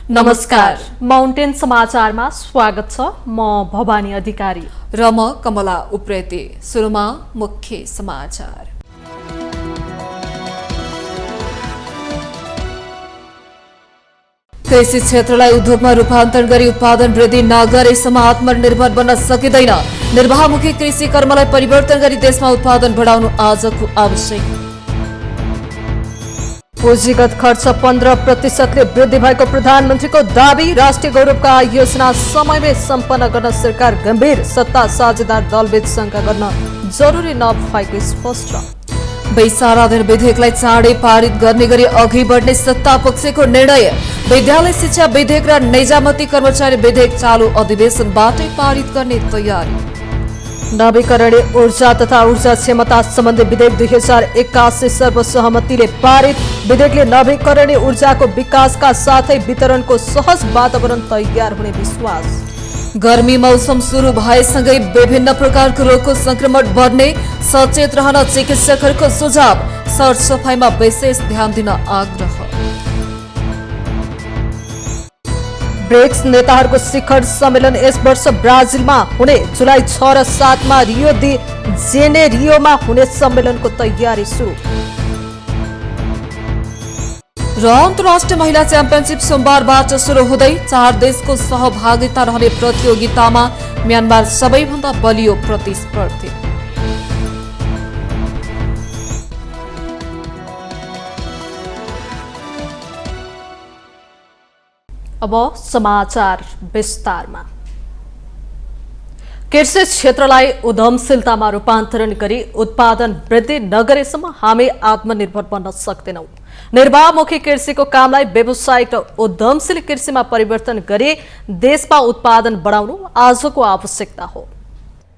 नमस्कार, माउन्टेन समाचारमा स्वागत छ। म भवानी अधिकारी र म कमला उप्रेती। सुरुमा मुख्य समाचार। कृषि क्षेत्रलाई उद्योगमा रूपान्तरण गरी उत्पादन वृद्धि नगरेसम्म आत्मनिर्भर बन्न सकिँदैन। निर्वाहमुखी कृषि कर्मलाई परिवर्तन गरी देशमा उत्पादन बढाउनु आजको आवश्यक। पुँजीगत खर्च 15% वृद्धि भएको प्रधानमन्त्रीको दावी। राष्ट्रिय गौरवका योजना समयमै सम्पन्न गर्न सरकार गम्भीर। सत्ता साझेदार दलबीच शंका गर्न जरुरी नभएको स्पष्ट। वैशाराधन विधेयकलाई चाँडै पारित गर्ने गरी अघि बढ्ने सत्ता पक्षको निर्णय। विद्यालय शिक्षा विधेयक र निजामती कर्मचारी विधेयक चालू अधिवेशनबाटै पारित गर्ने तयारी। नवीकरणीय ऊर्जा तथा ऊर्जा क्षमता सम्बन्धी विधेयक 2081 सर्वसहमतिले पारित। विधेयकले नवीकरणीय ऊर्जाको विकासका साथै वितरणको सहज वातावरण तयार हुने विश्वास। गर्मी मौसम सुरु भएसँगै विभिन्न प्रकारको रोगको संक्रमण बढ्ने, सचेत रहन चिकित्सकहरूको सुझाव। सरसफाइमा विशेष ध्यान दिन आग्रह। ब्रिक्स नेताहरूको शिखर सम्मेलन यस वर्ष ब्राजिलमा हुने। जुलाई 6 र 7 मा रियो दी जेनेरियोमा हुने सम्मेलनको तयारी सुरु। र अन्तर्राष्ट्रिय महिला च्याम्पियनशिप सोमबारबाट सुरु हुँदै 4 देशको सहभागिता रहने प्रतियोगितामा म्यानमार सबैभन्दा बलियो प्रतिस्पर्धी। अब समाचार विस्तारमा। कृषि क्षेत्रलाई उद्यमशीलतामा रूपान्तरण गरी उत्पादन वृद्धि नगरेसम्म हामी आत्मनिर्भर बन्न सक्दैनौं। निर्वाहमुखी कृषिको कामलाई व्यावसायिक र उद्यमशील कृषिमा परिवर्तन गरी देशमा उत्पादन बढाउनु आजको आवश्यकता हो।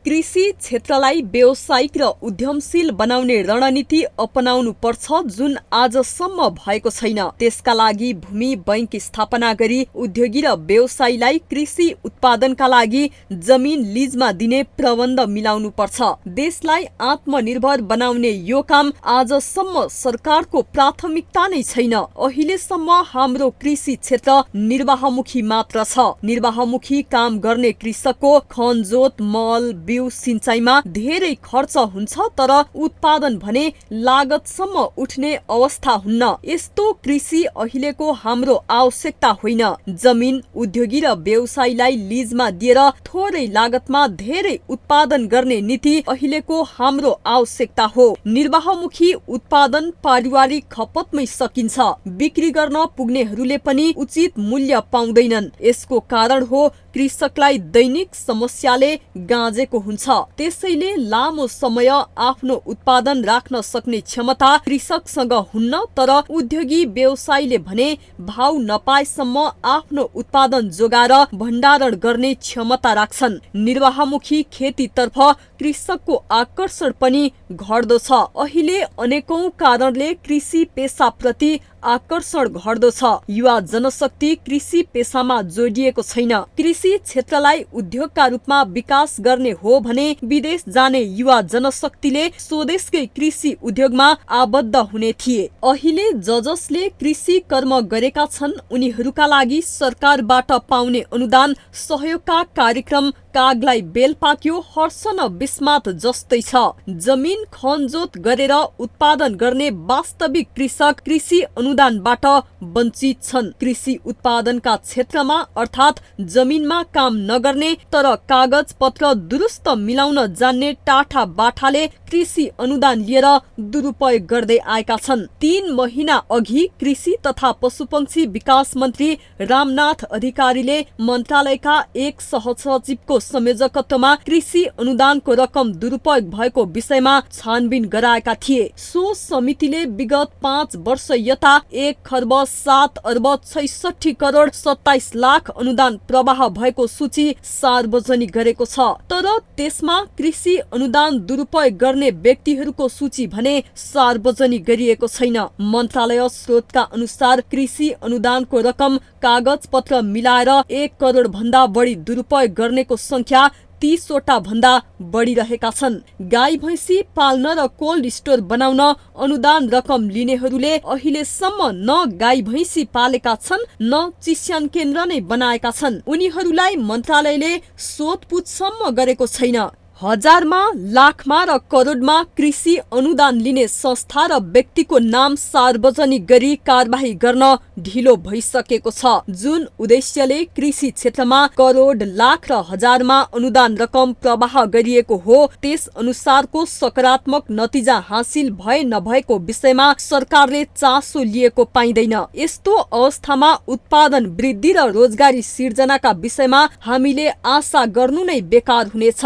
कृषि क्षेत्रलाई व्यावसायिक र उद्यमशील बनाउने रणनीति अपनाउनु पर्छ, जुन आजसम्म भएको छैन। त्यसका लागि भूमि बैंक स्थापना गरी उद्योगी र व्यवसायीलाई कृषि उत्पादनका लागि जमिन लिजमा दिने प्रबन्ध मिलाउनु पर्छ। देशलाई आत्मनिर्भर बनाउने यो काम आजसम्म सरकारको प्राथमिकता नै छैन। अहिलेसम्म हाम्रो कृषि क्षेत्र निर्वाहमुखी मात्र छ। निर्वाहमुखी काम गर्ने कृषकको खनजोत, मल, बिउ, सिंचाइमा धेरै खर्च हुन्छ, तर उत्पादन भने लागतसम्म उठ्ने अवस्था हुन्न। यस्तो कृषि अहिलेको हाम्रो आवश्यकता होइन। जमिन उद्योगी र व्यवसायीलाई लिजमा दिएर थोरै लागतमा धेरै उत्पादन गर्ने नीति अहिलेको हाम्रो आवश्यकता हो। निर्वाहमुखी उत्पादन पारिवारिक खपतमै सकिन्छ। बिक्री गर्न पुग्नेहरूले पनि उचित मूल्य पाउँदैनन्। यसको कारण हो कृषकलाई दैनिक समस्याले गाँजेको हुन्छ। त्यसैले लामो समय आफ्नो उत्पादन राख्न सक्ने क्षमता कृषकसँग हुन्न, तर उद्योगी व्यवसायीले भने भाउ नपाएसम्म आफ्नो उत्पादन जोगाएर भण्डारण गर्ने क्षमता राख्छन्। निर्वाहमुखी खेतीतर्फ कृषकको आकर्षण पनि घट्दो छ। अहिले अनेकौं कारणले कृषि पेसाप्रति आकर्षण घट्दो छ। युवा जनशक्ति कृषि पेसामा जोडिएको छैन। कृषि क्षेत्रलाई उद्योगका रूपमा विकास गर्ने हो भने विदेश जाने युवा जनशक्तिले स्वदेशकै कृषि उद्योगमा आबद्ध हुने थिए। अहिले जसले कृषि कर्म गरेका छन् उनीहरूका लागि सरकारबाट पाउने अनुदान, सहयोगका कार्यक्रम कागलाई बेल पाक्यो, हर्ष न बिस्मात जस्तै छ। जमिन खनजोत गरेर उत्पादन गर्ने वास्तविक कृषक कृषि अनुदानबाट वञ्चित छन्। कृषि उत्पादनका क्षेत्रमा अर्थात् जमिनमा काम नगर्ने तर कागज पत्र दुरुस्त मिलाउन जान्ने टाठा बाठाले कृषि अनुदान लिएर दुरुपयोग गर्दै आएका छन्। 3 महिना अघि कृषि तथा पशुपक्षी विकास मन्त्री रामनाथ अधिकारीले मन्त्रालयका एक सहसचिवको संयोजकत्वमा कृषि अनुदानको रकम दुरुपयोग भएको विषयमा छानबिन गराएका थिए। सो समितिले विगत 5 वर्ष यता 1,07,66,27,लाख अनुदान प्रवाह भएको सूची सार्वजनिक गरेको छ। तर त्यसमा कृषि अनुदान दुरुपयोग गर्ने व्यक्तिहरूको सूची भने सार्वजनिक गरिएको छैन। मन्त्रालय स्रोतका अनुसार कृषि अनुदानको रकम कागज पत्र मिलाएर 1 करोड भन्दा बढी दुरुपयोग गर्नेको संख्या 30 वटा भन्दा बढी रहेका छन्। गाई भैँसी पाल्न र कोल्ड स्टोर बनाउन अनुदान रकम लिनेहरूले अहिलेसम्म न गाई भैँसी पालेका छन् न चिस्यान केन्द्र नै बनाएका छन्। उनीहरूलाई मन्त्रालयले सोधपुछसम्म गरेको छैन। हजारमा, लाखमा र करोडमा कृषि अनुदान लिने संस्था र व्यक्तिको नाम सार्वजनिक गरी कारबाही गर्न ढिलो भइसकेको छ। जुन उद्देश्यले कृषि क्षेत्रमा करोड, लाख र हजारमा अनुदान रकम प्रवाह गरिएको हो त्यस अनुसारको सकारात्मक नतिजा हासिल भए नभएको विषयमा सरकारले चासो लिएको पाइँदैन। यस्तो अवस्थामा उत्पादन वृद्धि र रोजगारी सिर्जनाका विषयमा हामीले आशा गर्नु नै बेकार हुनेछ।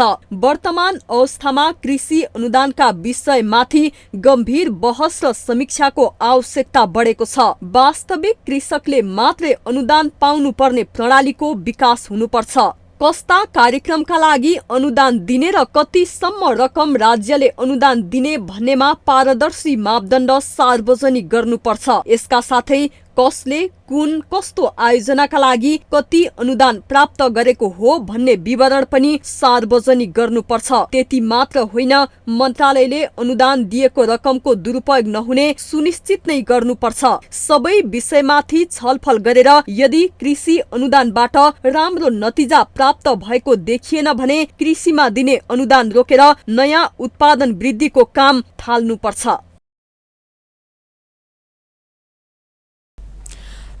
वर्तमान अवस्थामा कृषि अनुदानका विषयमाथि गम्भीर बहस र समीक्षाको आवश्यकता बढेको छ। वास्तविक कृषकले मात्रै अनुदान पाउनुपर्ने प्रणालीको विकास हुनुपर्छ। कस्ता कार्यक्रमका लागि अनुदान दिने र कतिसम्म रकम राज्यले अनुदान दिने भन्नेमा पारदर्शी मापदण्ड सार्वजनिक गर्नुपर्छ। यसका साथै कसले कुन कस्तो आयोजनाका लागि कति अनुदान प्राप्त गरेको हो भन्ने विवरण पनि सार्वजनिक गर्नुपर्छ। त्यति मात्र होइन, मन्त्रालयले अनुदान दिएको रकमको दुरुपयोग नहुने सुनिश्चित नै गर्नुपर्छ। सबै विषयमाथि छलफल गरेर यदि कृषि अनुदानबाट राम्रो नतिजा प्राप्त भएको देखिएन भने कृषिमा दिने अनुदान रोकेर नयाँ उत्पादन वृद्धिको काम थाल्नुपर्छ।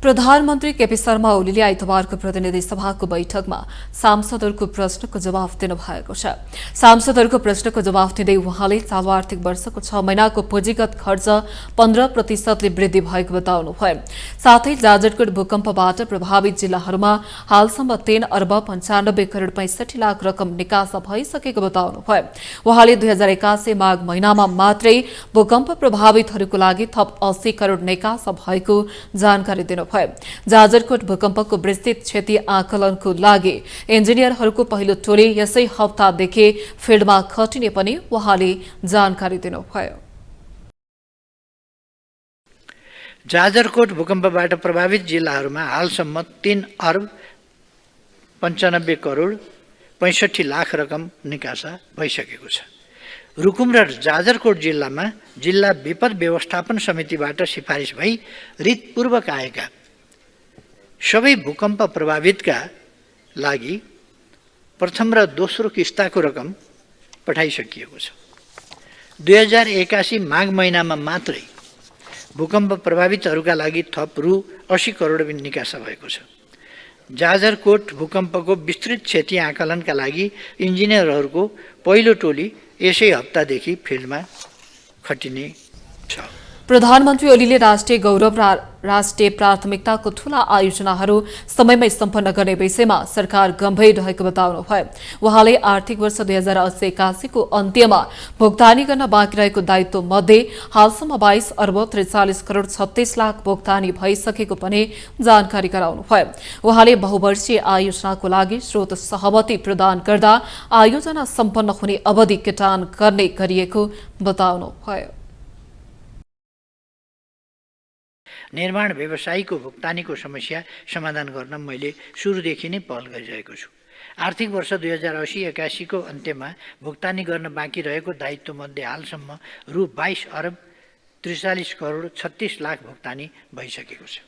प्रधानमन्त्री केपी शर्मा ओलीले आइतबारको प्रतिनिधि सभाको बैठकमा सांसदहरूको प्रश्नको जवाफ दिनुभएको छ। सांसदहरूको प्रश्नको जवाफ दिँदै उहाँले चालु आर्थिक वर्षको 6 महिनाको पुँजीगत खर्च 15% वृद्धि भएको बताउनुभयो। साथै जाजरकोट भूकम्पबाट प्रभावित जिल्लाहरूमा हालसम्म 3 अर्ब 95 करोड 65 लाख रकम निकासा भइसकेको बताउनुभयो। उहाँले 2081 माघ महिनामा मात्रै भूकम्प प्रभावितहरूको लागि थप 80 करोड निकासा भएको जानकारी दिनुभयो। जाजरकोट भूकम्पको विस्तृत क्षति आकलनको लागि इन्जिनियरहरूको पहिलो टोली यसै हप्तादेखि फिल्डमा खटिने पनि उहाँले जानकारी दिनुभयो। जाजरकोट भूकम्पबाट प्रभावित जिल्लाहरूमा हालसम्म 3 अर्ब 95 करोड 65 लाख रकम निकासा भइसकेको छ। रुकुम र जाजरकोट जिल्लामा जिल्ला विपद व्यवस्थापन समितिबाट सिफारिस भई रितपूर्वक आएका सबै भूकम्प प्रभावितका लागि प्रथम र दोस्रो किस्ताको रकम पठाइसकिएको छ। 2081 माघ महिनामा मात्रै भूकम्प प्रभावितहरूका लागि थप रु 80 करोड निकासा भएको छ। जाजरकोट भूकम्पको विस्तृत क्षति आकलनका लागि इन्जिनियरहरूको पहिलो टोली यसै हप्तादेखि फिल्डमा खटिने छ। प्रधानमन्त्री ओलीले राष्ट्रिय गौरव र राष्ट्रिय प्राथमिकताको ठूला आयोजनाहरू समयमै सम्पन्न गर्ने विषयमा सरकार गम्भीर रहेको बताउनुभयो। उहाँले आर्थिक वर्ष 2080-81 को अन्त्यमा भुक्तानी गर्न बाँकी रहेको दायित्व मध्ये हालसम्म 22 अर्ब 43 करोड 36 लाख भुक्तानी भइसकेको पनि जानकारी गराउनुभयो। उहाँले बहुवर्षीय आयोजनाको लागि स्रोत सहमति प्रदान गर्दा आयोजना सम्पन्न हुने अवधि केटान गर्ने गरिएको बताउनुभयो। निर्माण व्यवसायीको भुक्तानीको समस्या समाधान गर्न मैले सुरुदेखि नै पहल गरिरहेको छु। आर्थिक वर्ष 2080-81 को अन्त्यमा भुक्तानी गर्न बाँकी रहेको दायित्व मध्ये हालसम्म रु 22 अर्ब 43 करोड 36 लाख भुक्तानी भइसकेको छ।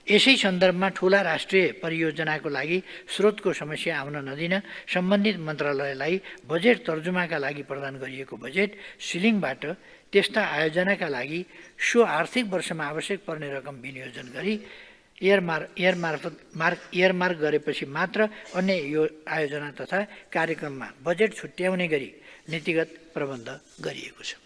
यसै सन्दर्भमा ठूला राष्ट्रिय परियोजनाको लागि स्रोतको समस्या आउन नदिन सम्बन्धित मन्त्रालयलाई बजेट तर्जुमाका लागि प्रदान गरिएको बजेट सिलिङबाट त्यस्ता आयोजनाका लागि सो आर्थिक वर्षमा आवश्यक पर्ने रकम विनियोजन गरी एयरमार्क गरेपछि मात्र अन्य यो आयोजना तथा कार्यक्रममा बजेट छुट्याउने गरी नीतिगत प्रबन्ध गरिएको छ।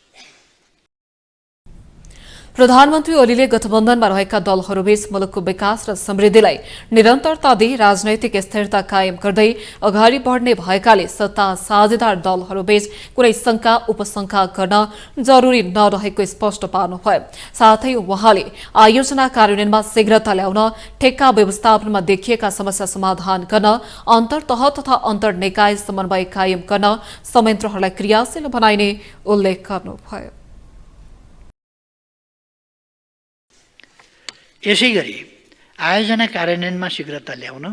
प्रधानमन्त्री ओलीले गठबन्धनमा रहेका दलहरूबीच मुलुकको विकास र समृद्धिलाई निरन्तरता दिई राजनैतिक स्थिरता कायम गर्दै अगाडि बढ्ने भएकाले सत्ता साझेदार दलहरूबीच कुनै शंका उपशंका गर्न जरुरी नरहेको स्पष्ट पार्नुभयो। साथै उहाँले आयोजना कार्यान्वयनमा शीघ्रता ल्याउन ठेक्का व्यवस्थापनमा देखिएका समस्या समाधान गर्न अन्तर्तह तथा अन्तर्निकाय समन्वय कायम गर्न संयन्त्रहरूलाई क्रियाशील बनाइने उल्लेख गर्नुभयो। यसैगरी आयोजना कार्यान्वयनमा शीघ्रता ल्याउन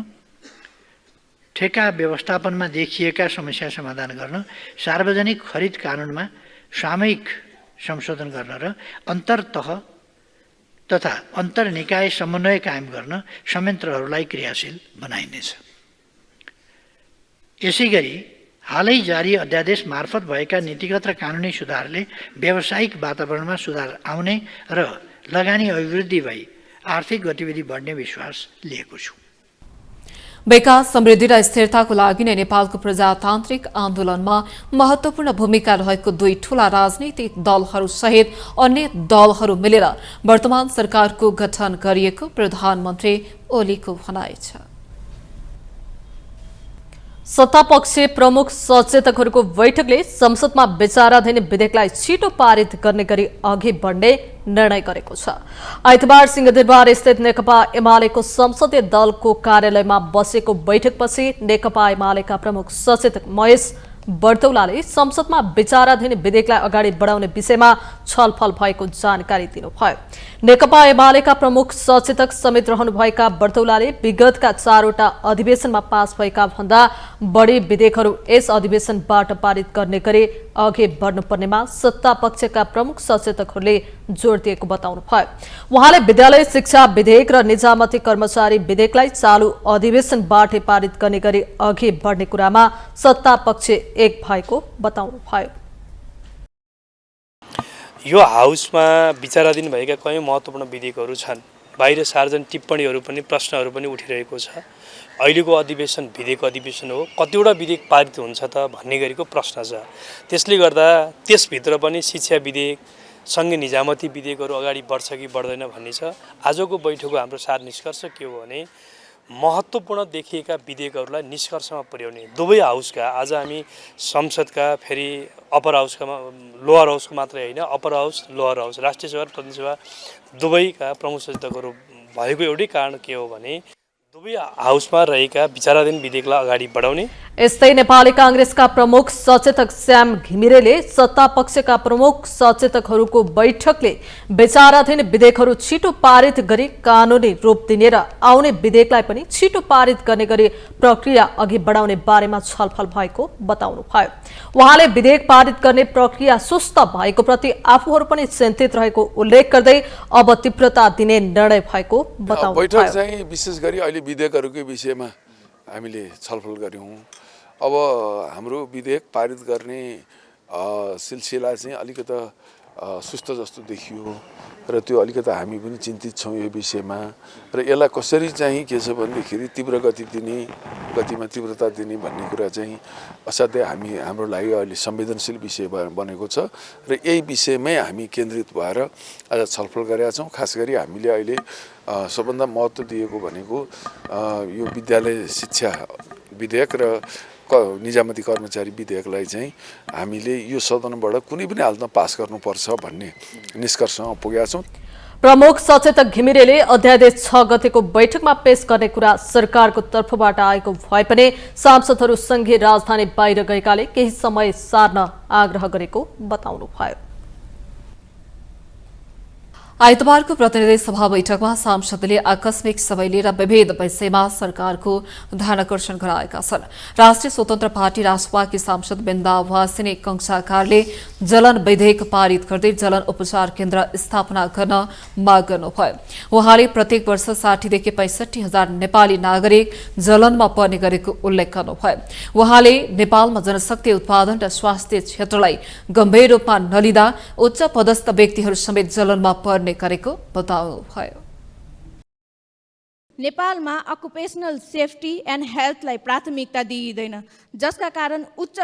ठेक्का व्यवस्थापनमा देखिएका समस्या समाधान गर्न सार्वजनिक खरिद कानुनमा सामयिक संशोधन गर्न र अन्तर्तह तथा अन्तर्निकाय समन्वय कायम गर्न संयन्त्रहरूलाई क्रियाशील बनाइनेछ। यसैगरी हालै जारी अध्यादेश मार्फत भएका नीतिगत र कानुनी सुधारले व्यावसायिक वातावरणमा सुधार आउने र लगानी अभिवृद्धि भई आर्थिक गतिविधि बढ्ने विश्वास लिएको छु। विकास समृद्धि र स्थिरताको लागि नै नेपालको प्रजातान्त्रिक आन्दोलनमा महत्वपूर्ण भूमिका रहेको दुई ठूला राजनैतिक दलहरू सहित अन्य दलहरू मिलेर वर्तमान सरकारको गठन गरिएको प्रधानमन्त्री ओलीको भनाइ छ। सत्तापक्षीय प्रमुख सचेतकहरूको बैठकले संसदमा विचाराधीन विधेयकलाई छिटो पारित गर्ने गरी अघि बढ्ने निर्णय गरेको छ। आइतबार सिंहदरबार स्थित नेकपा एमालेको संसदीय दलको कार्यालयमा बसेको बैठकपछि नेकपा एमालेका प्रमुख सचेतक महेश बर्तौलाले संसदमा विचाराधीन विधेयकलाई अगाडि बढाउने विषयमा छलफल भएको जानकारी दिनुभयो। नेकपा एमालेका प्रमुख सचेतक समेत रहनुभएका बर्तौलाले विगतका 4वटा अधिवेशनमा पास भएका भन्दा बढी विधेयकहरू यस अधिवेशनबाट पारित गर्ने गरी अघि बढ्नुपर्नेमा सत्ता पक्षका प्रमुख सचेतकहरूले जोड दिएको बताउनुभयो। उहाँले विद्यालय शिक्षा विधेयक र निजामती कर्मचारी विधेयकलाई चालू अधिवेशनबाटै पारित गर्ने गरी अघि बढ्ने कुरामा सत्ता पक्ष एक भएको बताउनुभयो। यो हाउसमा विचाराधीन भएका कयौं महत्त्वपूर्ण विधेयकहरू छन्। बाहिर सार्वजनिक टिप्पणीहरू पनि प्रश्नहरू पनि उठिरहेको छ। अहिलेको अधिवेशन विधेयक अधिवेशन हो, कतिवटा विधेयक पारित हुन्छ त भन्ने गरेको प्रश्न छ। त्यसले गर्दा त्यसभित्र पनि शिक्षा विधेयक सँगै निजामती विधेयकहरू अगाडि बढ्छ कि बढ्दैन भन्ने छ। आजको बैठकको हाम्रो सार निष्कर्ष के हो भने महत्त्वपूर्ण देखिएका विधेयकहरूलाई निष्कर्षमा पुर्याउने दुवै हाउसका, आज हामी संसदका फेरि अप्पर हाउसका लोअर हाउसको मात्रै होइन, अप्पर हाउस लोअर हाउस राष्ट्रिय सभा र प्रतिनिधि सभा दुवैका प्रमुख सचेतकहरू भएको एउटै कारण के हो भने दुवै हाउसमा रहेका विचाराधीन विधेयकलाई अगाडि बढाउने। यस्तै नेपाली कांग्रेसका प्रमुख सचेतक श्याम घिमिरेले सत्ता पक्षका प्रमुख सचेतकहरूको बैठकले विचाराधीन विधेयकहरू छिटो पारित गरी कानूनी रूप दिने र आउने विधेयकलाई पनि छिटो पारित गर्ने गरी प्रक्रिया अघि बढाउने बारेमा छलफल भएको बताउनुभयो। उहाँले विधेयक पारित गर्ने प्रक्रिया सुस्त भएको प्रति आफूहरू पनि चिन्तित रहेको उल्लेख गर्दै अब तीव्रता दिने निर्णय भएको बताउनुभयो। बैठक चाहिँ विशेष गरी अहिले विधेयकहरूकै विषयमा हामीले छलफल गर्यौं। अब हाम्रो विधेयक पारित गर्ने सिलसिला चाहिँ अलिकता सुस्त जस्तो देखियो र त्यो अलिकता हामी पनि चिन्तित छौं यो विषयमा र यसलाई कसरी चाहिँ के छ भन्दाखेरि तीव्र गतिमा तीव्रता दिने भन्ने कुरा चाहिँ असाध्यै हाम्रो लागि अहिले संवेदनशील विषय बनेको छ र यही विषयमै हामी केन्द्रित भएर आज छलफल गरेका छौं। खास गरी हामीले अहिले सबभन्दा महत्त्व दिएको भनेको यो विद्यालय शिक्षा विधेयक र निजामती कर्मचारी विधेयकलाई चाहिँ हामीले यो सदनबाट कुनै पनि हालतमा पास गर्नुपर्छ भन्ने निष्कर्षमा पुगेका छौं। प्रमुख सचेतक घिमिरेले अध्यादेश 6 गतेको बैठकमा पेश गर्ने कुरा सरकारको तर्फबाट आएको भए पनि सांसदहरू संघीय राजधानी बाहिर गएकाले केही समय सार्न आग्रह गरेको बताउनुभयो। आइतबारको प्रतिनिधि सभा बैठकमा सांसदले आकस्मिक समय लिएर विविध विषयमा सरकारको ध्यानकर्षण गराएका छन्। राष्ट्रिय स्वतन्त्र पार्टी रासपाकी सांसद बिन्दावासिनी कंसाकारले जलन विधेयक पारित गर्दै जलन उपचार केन्द्र स्थापना गर्न माग गर्नुभयो। उहाँले प्रत्येक वर्ष 60 देखि 65 हजार नेपाली नागरिक जलनमा पर्ने गरेको उल्लेख गर्नुभयो। उहाँले नेपालमा जनशक्ति उत्पादन र स्वास्थ्य क्षेत्रलाई गम्भीर रूपमा नलिँदा उच्च पदस्थ व्यक्तिहरू समेत जलनमा पर्ने गरेको बताउनुभयो। नेपालमा अकुपेसनल सेफ्टी एन्ड हेल्थलाई प्राथमिकता दिइँदैन, जसका कारण उच्च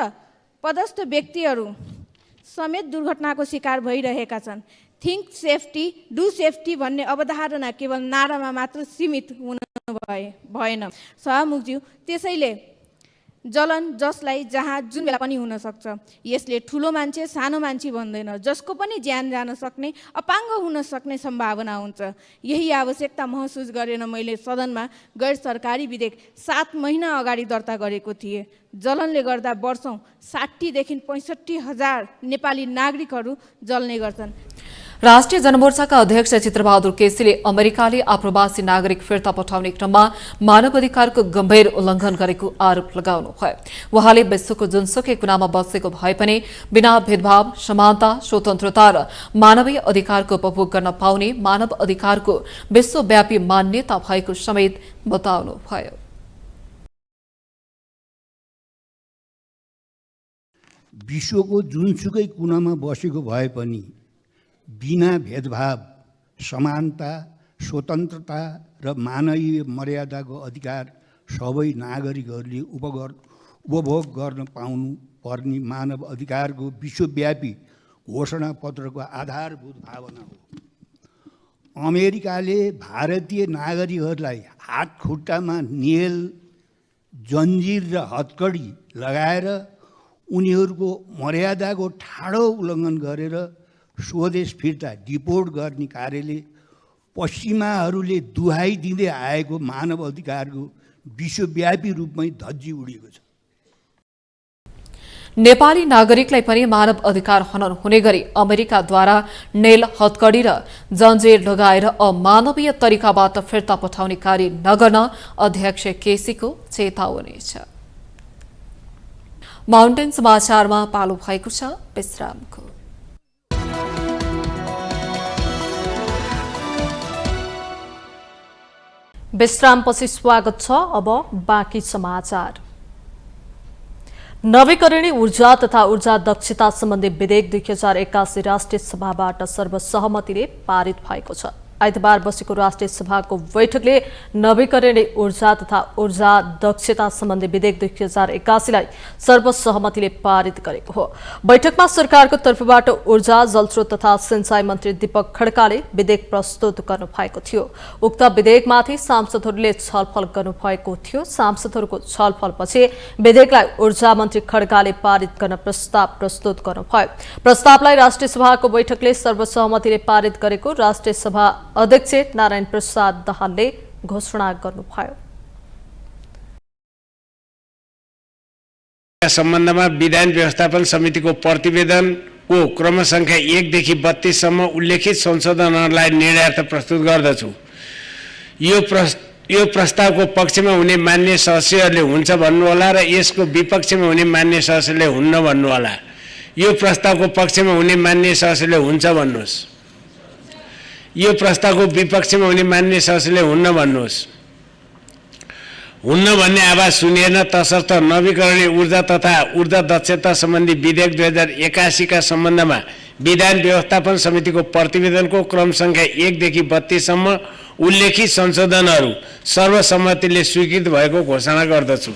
पदस्थ व्यक्तिहरू समेत दुर्घटनाको शिकार भइरहेका छन्। थिङ्क सेफ्टी डु सेफ्टी भन्ने अवधारणा केवल नारामा मात्र सीमित हुन भएन सभामुखज्यू। त्यसैले जलन जसलाई जहाँ जुन बेला पनि हुन सक्छ, यसले ठुलो मान्छे सानो मान्छे भन्दैन, जसको पनि ज्यान जान सक्ने अपाङ्ग हुन सक्ने सम्भावना हुन्छ। यही आवश्यकता महसुस गरेर मैले सदनमा गैर सरकारी विधेयक 7 महिना अगाडि दर्ता गरेको थिएँ। जलनले गर्दा वर्षौँ 60 देखि 65 हजार नेपाली नागरिकहरू जल्ने गर्छन्। राष्ट्रिय जनमोर्चाका अध्यक्ष चित्रबहादुर केसीले अमेरिकाले आप्रवासी नागरिक फिर्ता पठाउने क्रममा मानव अधिकारको गम्भीर उल्लङ्घन गरेको आरोप लगाउनुभयो। उहाँले विश्वको जुनसुकै कुनामा बसेको भए पनि बिना भेदभाव, समानता, स्वतन्त्रता र मानवीय अधिकारको उपभोग गर्न पाउने मानव अधिकारको विश्वव्यापी मान्यता भएको समेत बताउनुभयो। विश्वको जुनसुकै कुनामा बसेको भए पनि बिना भेदभाव, समानता, स्वतन्त्रता र मानवीय मर्यादाको अधिकार सबै नागरिकहरूले उपभोग गर्न पाउनु पर्ने मानव अधिकारको विश्वव्यापी घोषणापत्रको आधारभूत भावना हो। अमेरिकाले भारतीय नागरिकहरूलाई हात खुट्टामा नेल, जन्जिर र हतकडी लगाएर उनीहरूको मर्यादाको ठाडो उल्लङ्घन गरेर स्वदेश फिर्ता डिपोर्ट गर्ने कार्यले पश्चिमाहरूले दुहाई दिँदै आएको मानव अधिकारको विश्वव्यापी रूपमै धज्जी उडेको छ। नेपाली नागरिकलाई पनि मानव अधिकार हनन हुने गरी अमेरिकाद्वारा नेल, हतकडी र जन्जिर लगाएर अमानवीय तरिकाबाट फिर्ता पठाउने कार्य नगर्न अध्यक्ष केसीको चेतावनी छ। माउन्टेन समाचारमा पालो भएको छ विश्रामको। विश्रामपछि स्वागत छ। अब बाँकी समाचार। नवीकरणीय ऊर्जा तथा ऊर्जा दक्षता सम्बन्धी विधेयक 2081 राष्ट्रिय सभाबाट सर्वसहमतिले पारित भएको छ। आइतबार बसेको राष्ट्रिय सभाको बैठकले नवीकरणीय ऊर्जा तथा ऊर्जा दक्षता सम्बन्धी विधेयक 2081 लाई सर्वसहमतिले पारित गरेको हो। बैठकमा सरकारको तर्फबाट ऊर्जा, जलस्रोत तथा सिंचाई मन्त्री दीपक खड्काले विधेयक प्रस्तुत गर्नु भएको थियो। उक्त विधेयकमाथि सांसदहरूले छलफल गर्नुभएको थियो। सांसदहरूको छलफलपछि विधेयकलाई ऊर्जा मन्त्री खड्काले पारित गर्न प्रस्ताव प्रस्तुत गर्नुभयो। प्रस्तावलाई राष्ट्रिय सभाको बैठकले सर्वसहमतिले पारित गरेको राष्ट्रिय सभा अध्यक्ष नारायण प्रसाद दाहालले घोषणा गर्नुभयो। सम्बन्धमा विधान व्यवस्थापन समितिको प्रतिवेदनको क्रम संख्या 1 देखि 32 सम्म उल्लेखित संशोधनहरूलाई निर्णयार्थ प्रस्तुत गर्दछु। यो प्रस्तावको पक्षमा हुने मान्य सदस्यहरूले हुन्छ भन्नुहोला र यसको विपक्षमा हुने मान्य सदस्यले हुन्न भन्नुहोला। यो प्रस्तावको पक्षमा हुने मान्य सदस्यले हुन्छ भन्नुहोस्। यो प्रस्तावको विपक्षमा हुने मान्य सदस्यले हुन्न भन्नुहोस्। हुन्न भन्ने आवाज सुनिएन, तसर्थ नवीकरणीय ऊर्जा तथा ऊर्जा दक्षता सम्बन्धी विधेयक 2081 का सम्बन्धमा विधान व्यवस्थापन समितिको प्रतिवेदनको क्रम संख्या 1 देखि 32 सम्म उल्लेखित संशोधनहरू सर्वसम्मतिले स्वीकृत भएको घोषणा गर्दछु।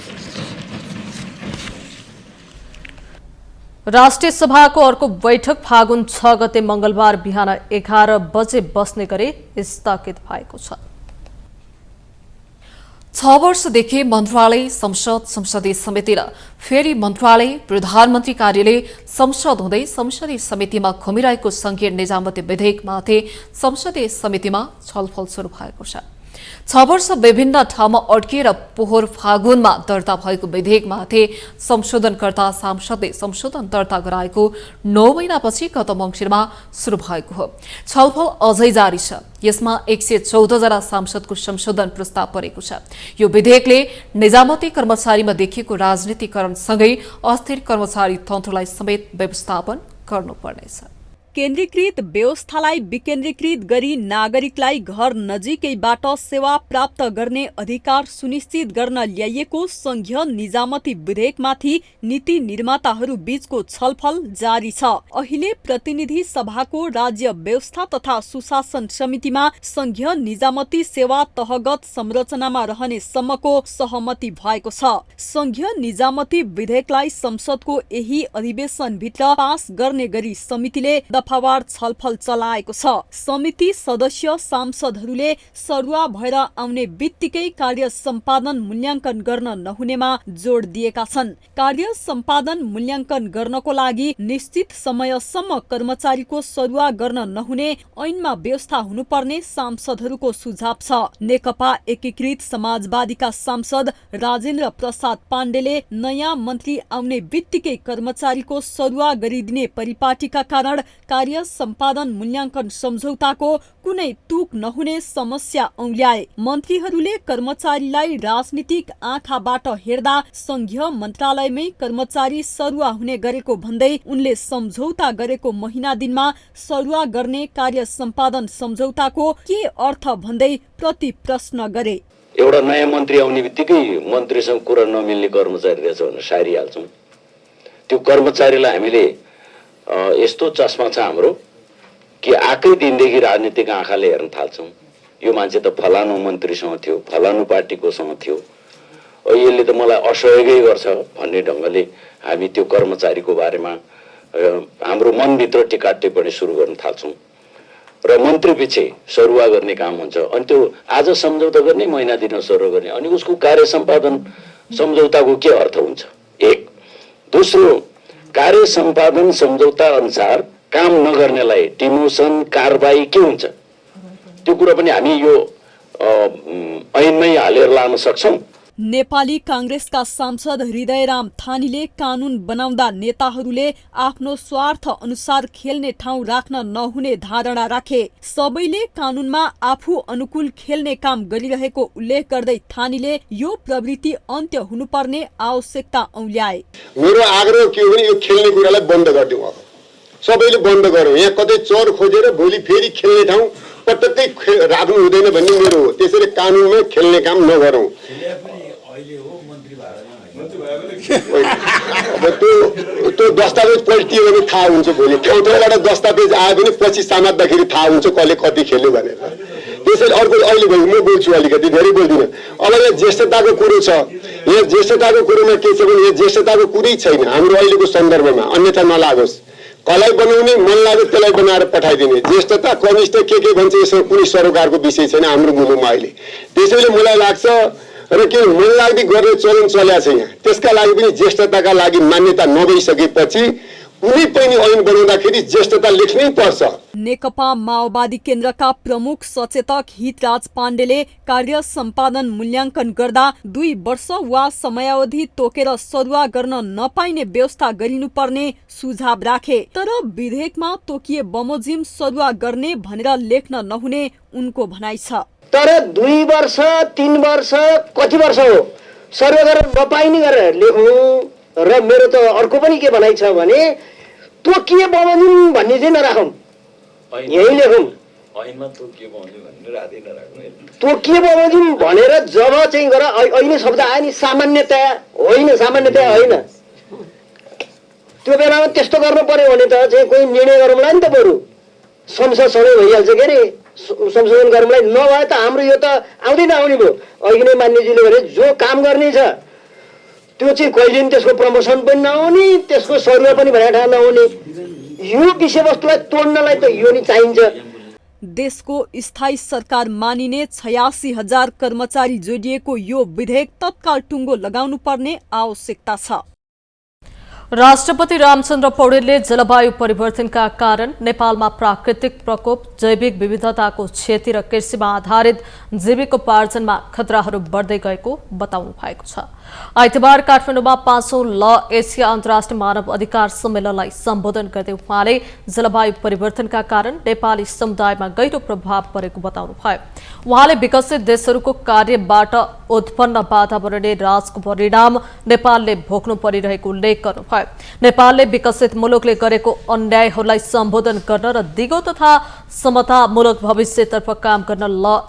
राष्ट्रिय सभाको अर्को बैठक फागुन 6 गते मंगलबार बिहान 11 बजे बस्ने गरी स्थगित भएको छ। 6 वर्षदेखि मन्त्रालय, संसद, संसदीय समिति र फेरि मन्त्रालय, प्रधानमन्त्री कार्यालय, संसद हुँदै संसदीय समितिमा घुमिरहेको संघीय निजामती विधेयकमाथि संसदीय समितिमा छलफल सुरु भएको छ। 6 वर्ष विभिन्न ठाउँमा अड्किएर पोहोर फागुनमा दर्ता भएको विधेयकमाथि संशोधनकर्ता सांसदले संशोधन दर्ता गराएको 9 महिनापछि गत मङ्सिरमा सुरु भएको हो। छलफल अझै जारी छ। यसमा 114 जना सांसदको संशोधन प्रस्ताव परेको छ। यो विधेयकले निजामती कर्मचारीमा देखिएको राजनीतिकरणसँगै अस्थिर कर्मचारी तन्त्रलाई समेत व्यवस्थापन गर्नुपर्नेछ। केन्द्रीकृत व्यवस्थालाई विकेन्द्रीकृत गरी नागरिकलाई घर नजिकैबाट सेवा प्राप्त गर्ने अधिकार सुनिश्चित गर्न ल्याइएको संघीय निजामती विधेयकमाथि नीति निर्माताहरू बीचको छलफल जारी छ। अहिले प्रतिनिधि सभाको राज्य व्यवस्था तथा सुशासन समितिमा संघीय निजामती सेवा तहगत संरचनामा रहने सम्मको सहमति भएको छ। संघीय निजामती विधेयकलाई संसदको यही अधिवेशनभित्र पास गर्ने गरी समितिले दफावार छलफल चलाएको छ। समिति सदस्य सांसदहरूले सरुवा भएर आउने बित्तिकै कार्य सम्पादन मूल्याङ्कन गर्न नहुनेमा जोड दिएका छन्। कार्य सम्पादन मूल्याङ्कन गर्नको लागि निश्चित समयसम्म कर्मचारीको सरुवा गर्न नहुने ऐनमा व्यवस्था हुनुपर्ने सांसदहरूको सुझाव छ। नेकपा एकीकृत समाजवादीका सांसद राजेन्द्र प्रसाद पाण्डेले नयाँ मन्त्री आउने बित्तिकै कर्मचारीको सरुवा गरिदिने परिपाटीका कारण कार्य सम्पादन मूल्याङ्कन सम्झौताको कुनै तुक नहुने समस्या औल्याए। मन्त्रीहरूले कर्मचारीलाई राजनीतिक आँखाबाट हेर्दा संघीय मन्त्रालयमै कर्मचारी सरुवा हुने गरेको भन्दै उनले सम्झौता गरेको महिना दिनमा सरुवा गर्ने कार्य सम्पादन सम्झौताको के अर्थ भन्दै प्रति प्रश्न गरे। एउटा नयाँ मन्त्री आउने बित्तिकै मन्त्रीसँग कुरा नमिल्ने कर्मचारी रहेछ भनेर सारिहाल्छौँ। त्यो कर्मचारीलाई हामीले यस्तो चस्मा छ हाम्रो कि आएकै दिनदेखि राजनीतिक आँखाले हेर्न थाल्छौँ। यो मान्छे त फलानु मन्त्रीसँग थियो, फलानु पार्टीकोसँग थियो, यसले त मलाई असहयोगै गर्छ भन्ने ढङ्गले हामी त्यो कर्मचारीको बारेमा हाम्रो मनभित्र टिका टिप्पणी सुरु गर्न थाल्छौँ र मन्त्री पछि सरुवा गर्ने काम हुन्छ। अनि त्यो आज सम्झौता गर्ने, महिना दिन सरुवा गर्ने, अनि उसको कार्य सम्पादन सम्झौताको के अर्थ हुन्छ? एक। दोस्रो, कार्य सम्पादन सम्झौता अनुसार काम नगर्नेलाई डिमोसन कारबाही के हुन्छ? त्यो कुरा पनि हामी यो ऐनमै हालेर लान सक्छौँ। नेपाली कांग्रेसका सांसद हृदयराम थानीले कानून बनाउँदा नेताहरूले आफ्नो स्वार्थ अनुसार खेल्ने ठाउँ राख्न नहुने धारणा राखे। सबैले कानूनमा आफू अनुकूल खेल्ने काम गरिरहेको उल्लेख गर्दै थानीले यो प्रवृत्ति अन्त्य हुनुपर्ने आवश्यकता औल्याए। मेरो आग्रह के हो भने यो खेल्ने कुरालाई बन्द गरिदिउँ। अब सबैले बन्द गरौँ। यहाँ कतै चोर खोजेर भोलि फेरि खेल्ने ठाउँ पटक्कै राख्नु हुँदैन भन्ने मेरो हो। त्यसैले कानूनमा खेल्ने काम नगरौँ। अब त्यो दस्तावेज पल्टियो भने थाहा हुन्छ। भोलि ठाउँ ठाउँबाट दस्तावेज आयो भने पछि समात्दाखेरि थाहा हुन्छ कसले कति खेल्यो भनेर। त्यसैले अर्को अहिले भयो, म बोल्छु अलिकति, धेरै बोल्दिनँ। अब यहाँ ज्येष्ठताको कुरो छ। यहाँ ज्येष्ठताको कुरोमा के छ भने यहाँ ज्येष्ठताको कुरै छैन हाम्रो अहिलेको सन्दर्भमा, अन्यथा नलागोस्। कसलाई बनाउने मन लाग्यो त्यसलाई बनाएर पठाइदिने। ज्येष्ठता कनिष्ठ के भन्छ यसमा कुनै सरोकारको विषय छैन हाम्रो मुलुकमा अहिले। त्यसैले मलाई लाग्छ र के मन लाग्ने गर्ने चलन चल्या छ यहाँ। त्यसका लागि पनि ज्येष्ठताका लागि मान्यता नभइसकेपछि कुनै पनि ऐन बनाउँदाखेरि ज्येष्ठता लेख्नै पर्छ। नेकपा माओवादी केन्द्रका प्रमुख सचेतक हितराज पाण्डेले कार्य सम्पादन मूल्याङ्कन गर्दा 2 वर्ष वा समयावधि तोकेर सरुवा गर्न नपाइने व्यवस्था गरिनुपर्ने सुझाव राखे। तर विधेयकमा तोकिए बमोजिम सरुवा गर्ने भनेर लेख्न नहुने उनको भनाइ छ। तर 2 वर्ष 3 वर्ष कति वर्ष हो सर्वे गरेर नपाइने गरेर लेखौँ। र मेरो त अर्को पनि के भनाइ छ भने तोकिए बमोजिम भन्ने चाहिँ नराखौँ, यही लेखौँ। तोकिए बमोजिम भनेर जब चाहिँ गर अहिले शब्द आयो नि सामान्यतया होइन, सामान्यतया होइन। त्यो बेलामा त्यस्तो गर्नु पर्यो भने त चाहिँ कोही निर्णय गरौँला नि त, बरु संसद सबै भइहाल्छ के अरे संशोधन गरौँला। नभए त हाम्रो यो त आउँदै नआउने भयो। अघि नै मान्यजीले भने जो काम गर्ने छ त्यो चाहिँ कहिले पनि त्यसको प्रमोसन पनि नहुने, त्यसको सरुवा पनि भनेर नहुने। यो विषयवस्तुलाई तोड्नलाई त यो नि चाहिन्छ। देशको स्थायी सरकार मानिने 86,000 कर्मचारी जोडिएको यो विधेयक तत्काल टुङ्गो लगाउनु पर्ने आवश्यकता छ। राष्ट्रपति रामचन्द्र पौडेलले जलवायु परिवर्तनका कारण नेपालमा प्राकृतिक प्रकोप, जैविक विविधताको क्षति र कृषिमा आधारित जीविकोपार्जनमा खतराहरू बढ्दै गएको बताउनु भएको छ। आइतबार काठमाडौँमा 5औं ल एसिया अन्तर्राष्ट्रिय मानव अधिकार सम्मेलनलाई सम्बोधन गर्दै उहाँले जलवायु परिवर्तनका कारण नेपाली समुदायमा गहिरो प्रभाव परेको बताउनुभयो। उहाँले विकसित देशहरूको कार्यबाट उत्पन्न वातावरणीय राजको परिणाम नेपालले भोग्नु परिरहेको उल्लेख गर्नुभयो। भयो। नेपालले विकसित मुलुकले गरेको अन्यायहरूलाई सम्बोधन गर्न र दिगो तथा समतामूलक भविष्यतर्फ काम गर्न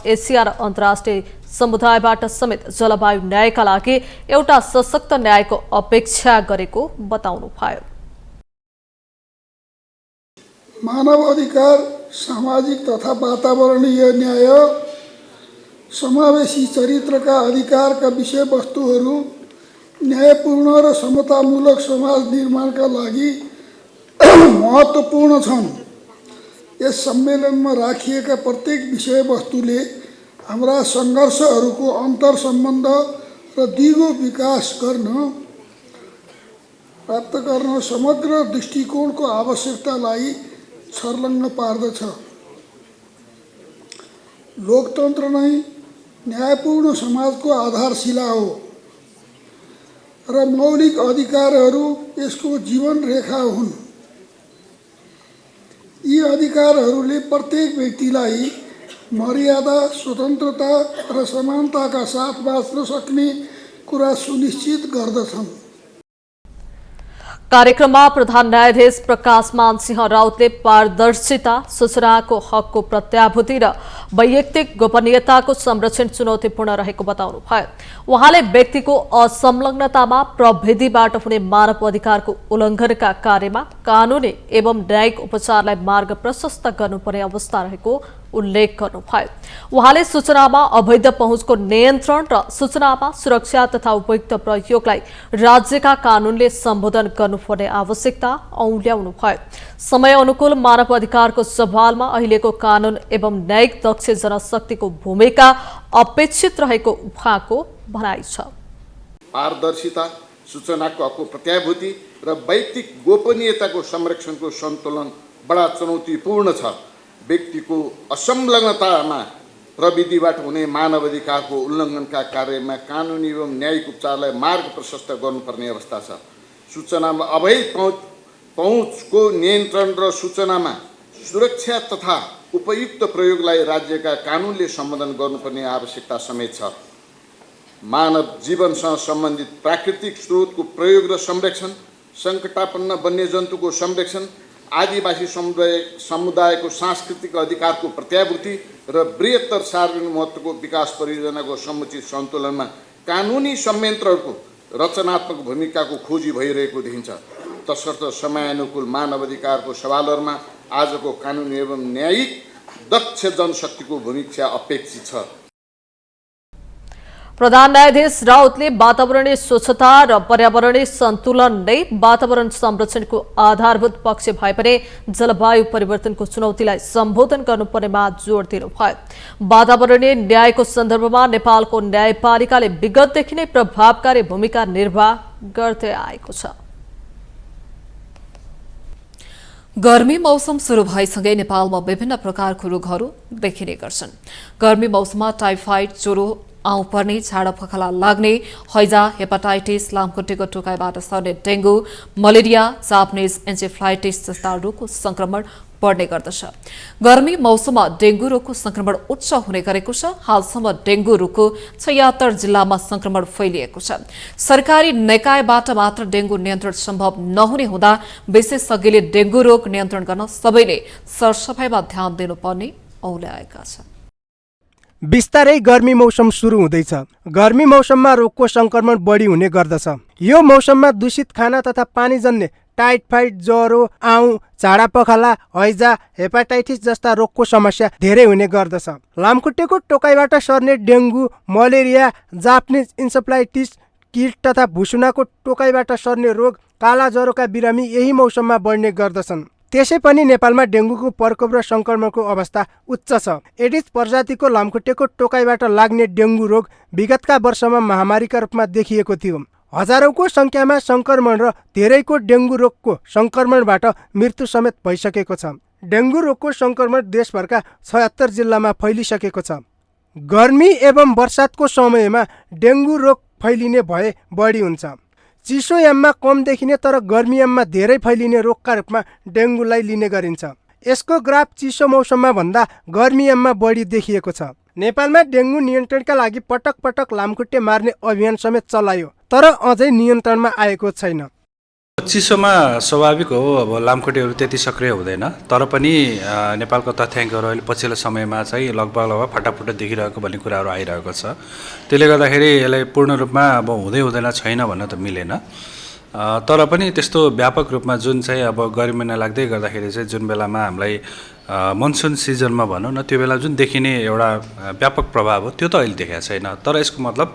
एसिया र अन्तर्राष्ट्रिय समुदायबाट समेत जलवायु न्यायका लागि एउटा सशक्त न्यायको अपेक्षा गरेको बताउनुभयो। मानव अधिकार, सामाजिक तथा वातावरणीय न्याय, समावेशी चरित्रका अधिकारका विषयवस्तुहरू न्यायपूर्ण र समतामूलक समाज निर्माणका लागि महत्त्वपूर्ण छन्। यस सम्मेलनमा राखिएका प्रत्येक विषयवस्तुले हाम्रा सङ्घर्षहरूको अन्तर्सम्बन्ध र दिगो विकास प्राप्त गर्न समग्र दृष्टिकोणको आवश्यकतालाई छर्लङ्ग पार्दछ। लोकतन्त्र नै न्यायपूर्ण समाजको आधारशिला हो र मौलिक अधिकारहरू यसको जीवन रेखा हुन्। यी अधिकारहरूले प्रत्येक व्यक्तिलाई मर्यादा, स्वतन्त्रता र समानताका साथ बाँच्न सक्ने कुरा सुनिश्चित गर्दछन्। कार्यक्रममा प्रधान न्यायाधीश प्रकाशमान सिंह राउतले पारदर्शिता, सूचनाको हकको प्रत्याभूति र वैयक्तिक गोपनीयताको संरक्षण चुनौतीपूर्ण रहेको बताउनुभयो। उहाँले व्यक्तिको असंलग्नतामा प्रविधिबाट हुने मानव अधिकारको उल्लङ्घनका कार्यमा कानूनी एवं न्यायिक उपचारलाई मार्ग प्रशस्त गर्नुपर्ने अवस्था रहेको उल्लेख गर्नुभयो। उहाँले सूचनामा अवैध पहुँचको नियन्त्रण र सूचनामा सुरक्षा तथा उपयुक्त प्रयोगलाई राज्यका कानूनले सम्बोधन गर्नुपर्ने आवश्यकता औल्याउनुभयो। समय अनुकूल मानव अधिकारको सवालमा अहिलेको कानून एवं न्यायिक दक्ष जनशक्तिको भूमिका अपेक्षित रहेको उहाँको भनाइ छ। पारदर्शिता, सूचनाको हकको प्रत्याभूति र वैयक्तिक गोपनीयताको संरक्षणको सन्तुलन बडा चुनौतीपूर्ण छ। व्यक्तिको असंलग्नतामा प्रविधिबाट हुने मानव अधिकारको उल्लङ्घनका कार्यमा कानुनी एवं न्यायिक उपचारलाई मार्ग प्रशस्त गर्नुपर्ने अवस्था छ। सूचनामा अवैध पहुँचको नियन्त्रण र सूचनामा सुरक्षा तथा उपयुक्त प्रयोगलाई राज्यका कानुनले सम्बोधन गर्नुपर्ने आवश्यकता समेत छ। मानव जीवनसँग सम्बन्धित प्राकृतिक स्रोतको प्रयोग र संरक्षण, सङ्कटापन्न वन्यजन्तुको संरक्षण, आदिवासी समुदायको सांस्कृतिक अधिकारको प्रत्याभूति र बृहत्तर सार्वजनिक महत्त्वको विकास परियोजनाको समुचित सन्तुलनमा कानुनी संयन्त्रहरूको रचनात्मक भूमिकाको खोजी भइरहेको देखिन्छ। तसर्थ समयानुकूल मानव अधिकारको सवालहरूमा आजको कानुनी एवं न्यायिक दक्ष जनशक्तिको भूमिका अपेक्षित छ। प्रधान न्यायाधीश राउतले वातावरणीय स्वच्छता र पर्यावरणीय सन्तुलन नै वातावरण संरक्षणको आधारभूत पक्ष भए पनि जलवायु परिवर्तनको चुनौतीलाई सम्बोधन गर्नुपर्नेमा जोड दिनुभयो। वातावरणीय न्यायको सन्दर्भमा नेपालको न्यायपालिकाले विगतदेखि नै प्रभावकारी भूमिका निर्वाह गर्दै आएको छ। गर्मी मौसम सुरु भएसँगै नेपालमा विभिन्न प्रकारको रोगहरू देखिने गर्छन्। गर्मी मौसममा टाइफाइड, ज्वरो, आउँ पर्ने, झाडा पखाला लाग्ने, हैजा, हेपाटाइटिस, लामखुट्टेको टोकाइबाट सर्ने डेङ्गु, मलेरिया, जापानिज एन्सेफ्लाइटिस जस्ता रोगको संक्रमण बढ्ने गर्दछ। गर्मी मौसममा डेङ्गु रोगको संक्रमण उच्च हुने गरेको छ। हालसम्म डेङ्गु रोगको 76 जिल्लामा संक्रमण फैलिएको छ। सरकारी निकायबाट मात्र डेङ्गु नियन्त्रण सम्भव नहुने हुँदा विशेषज्ञले डेङ्गु रोग नियन्त्रण गर्न सबैले सरसफाइमा ध्यान दिनुपर्ने औल्याएका छन्। बिस्तारै गर्मी मौसम सुरु हुँदैछ। गर्मी मौसममा रोगको संक्रमण बढी हुने गर्दछ। यो मौसममा दूषित खाना तथा पानीजन्य टाइफाइड, ज्वरो, आउँ, झाडा पखाला, हैजा, हेपाटाइटिस जस्ता रोगको समस्या धेरै हुने गर्दछ। लामखुट्टेको टोकाइबाट सर्ने डेङ्गु, मलेरिया, जापानिज इन्सेफ्लाइटिस किट तथा भुसुनाको टोकाइबाट सर्ने रोग, काला ज्वरोका बिरामी यही मौसममा बढ्ने गर्दछन्। त्यसै पनि नेपालमा डेङ्गुको प्रकोप र संक्रमणको अवस्था उच्च छ। एडिस प्रजातिको लामखुट्टेको टोकाइबाट लाग्ने डेङ्गु रोग विगतका वर्षमा महामारीका रूपमा देखिएको थियो। हजारौंको संख्यामा संक्रमण र धेरैको डेङ्गु रोगको संक्रमणबाट मृत्यु समेत भइसकेको छ। डेङ्गु रोगको संक्रमण देशभरका 76 जिल्लामा फैलिसकेको छ। गर्मी एवं वर्षातको समयमा डेङ्गु रोग फैलिने भए बढी हुन्छ। चिसो याममा कम देखिने तर गर्मी याममा धेरै फैलिने रोगका रूपमा डेङ्गुलाई लिने गरिन्छ। यसको ग्राफ चिसो मौसममा भन्दा गर्मी याममा बढी देखिएको छ। नेपालमा डेङ्गु नियन्त्रणका लागि पटक पटक लामखुट्टे मार्ने अभियान समेत चलायो तर अझै नियन्त्रणमा आएको छैन। चिसोमा स्वाभाविक हो, अब लामखुट्टेहरू त्यति सक्रिय हुँदैन, तर पनि नेपालको तथ्याङ्कहरू अहिले पछिल्लो समयमा चाहिँ लगभग फटाफुट्टा देखिरहेको भन्ने कुराहरू आइरहेको छ। त्यसले गर्दाखेरि यसलाई पूर्ण रूपमा अब हुँदै हुँदैन छैन भन्न त मिलेन, तर पनि त्यस्तो व्यापक रूपमा जुन चाहिँ अब गर्मी महिना लाग्दै गर्दाखेरि चाहिँ जुन बेलामा हामीलाई मनसुन सिजनमा भनौँ न, त्यो बेला जुन देखिने एउटा व्यापक प्रभाव हो त्यो त अहिले देखाएको छैन। तर यसको मतलब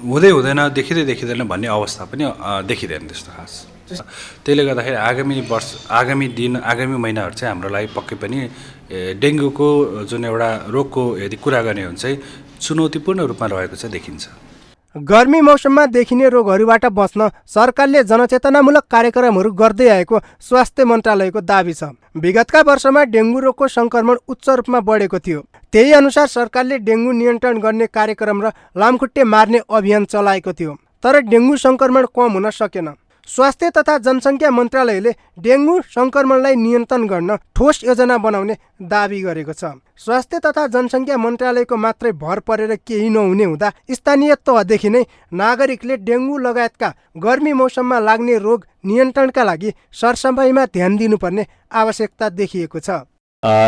हुँदै हुँदैन, देखिँदैन भन्ने अवस्था पनि देखिँदैन त्यस्तो खास। त्यसले गर्दाखेरि आगामी महिनाहरू चाहिँ हाम्रो लागि पक्कै पनि डेङ्गुको जुन एउटा रोगको यदि कुरा गर्ने हो भने चाहिँ चुनौतीपूर्ण रूपमा रहेको चाहिँ देखिन्छ। गर्मी मौसममा देखिने रोगहरूबाट बच्न सरकारले जनचेतनामूलक कार्यक्रमहरू गर्दै आएको स्वास्थ्य मन्त्रालयको दाबी छ। विगतका वर्षमा डेङ्गु रोगको सङ्क्रमण उच्च रूपमा बढेको थियो। त्यही अनुसार सरकारले डेङ्गु नियन्त्रण गर्ने कार्यक्रम र लामखुट्टे मार्ने अभियान चलाएको थियो, तर डेङ्गु सङ्क्रमण कम हुन सकेन। स्वास्थ्य तथा जनसङ्ख्या मन्त्रालयले डेङ्गु सङ्क्रमणलाई नियन्त्रण गर्न ठोस योजना बनाउने दाबी गरेको छ। स्वास्थ्य तथा जनसङ्ख्या मन्त्रालयको मात्रै भर परेर केही नहुने हुँदा स्थानीय तहदेखि नै नागरिकले डेङ्गु लगायतका गर्मी मौसममा लाग्ने रोग नियन्त्रणका लागि सरसफाइमा ध्यान दिनुपर्ने आवश्यकता देखिएको छ।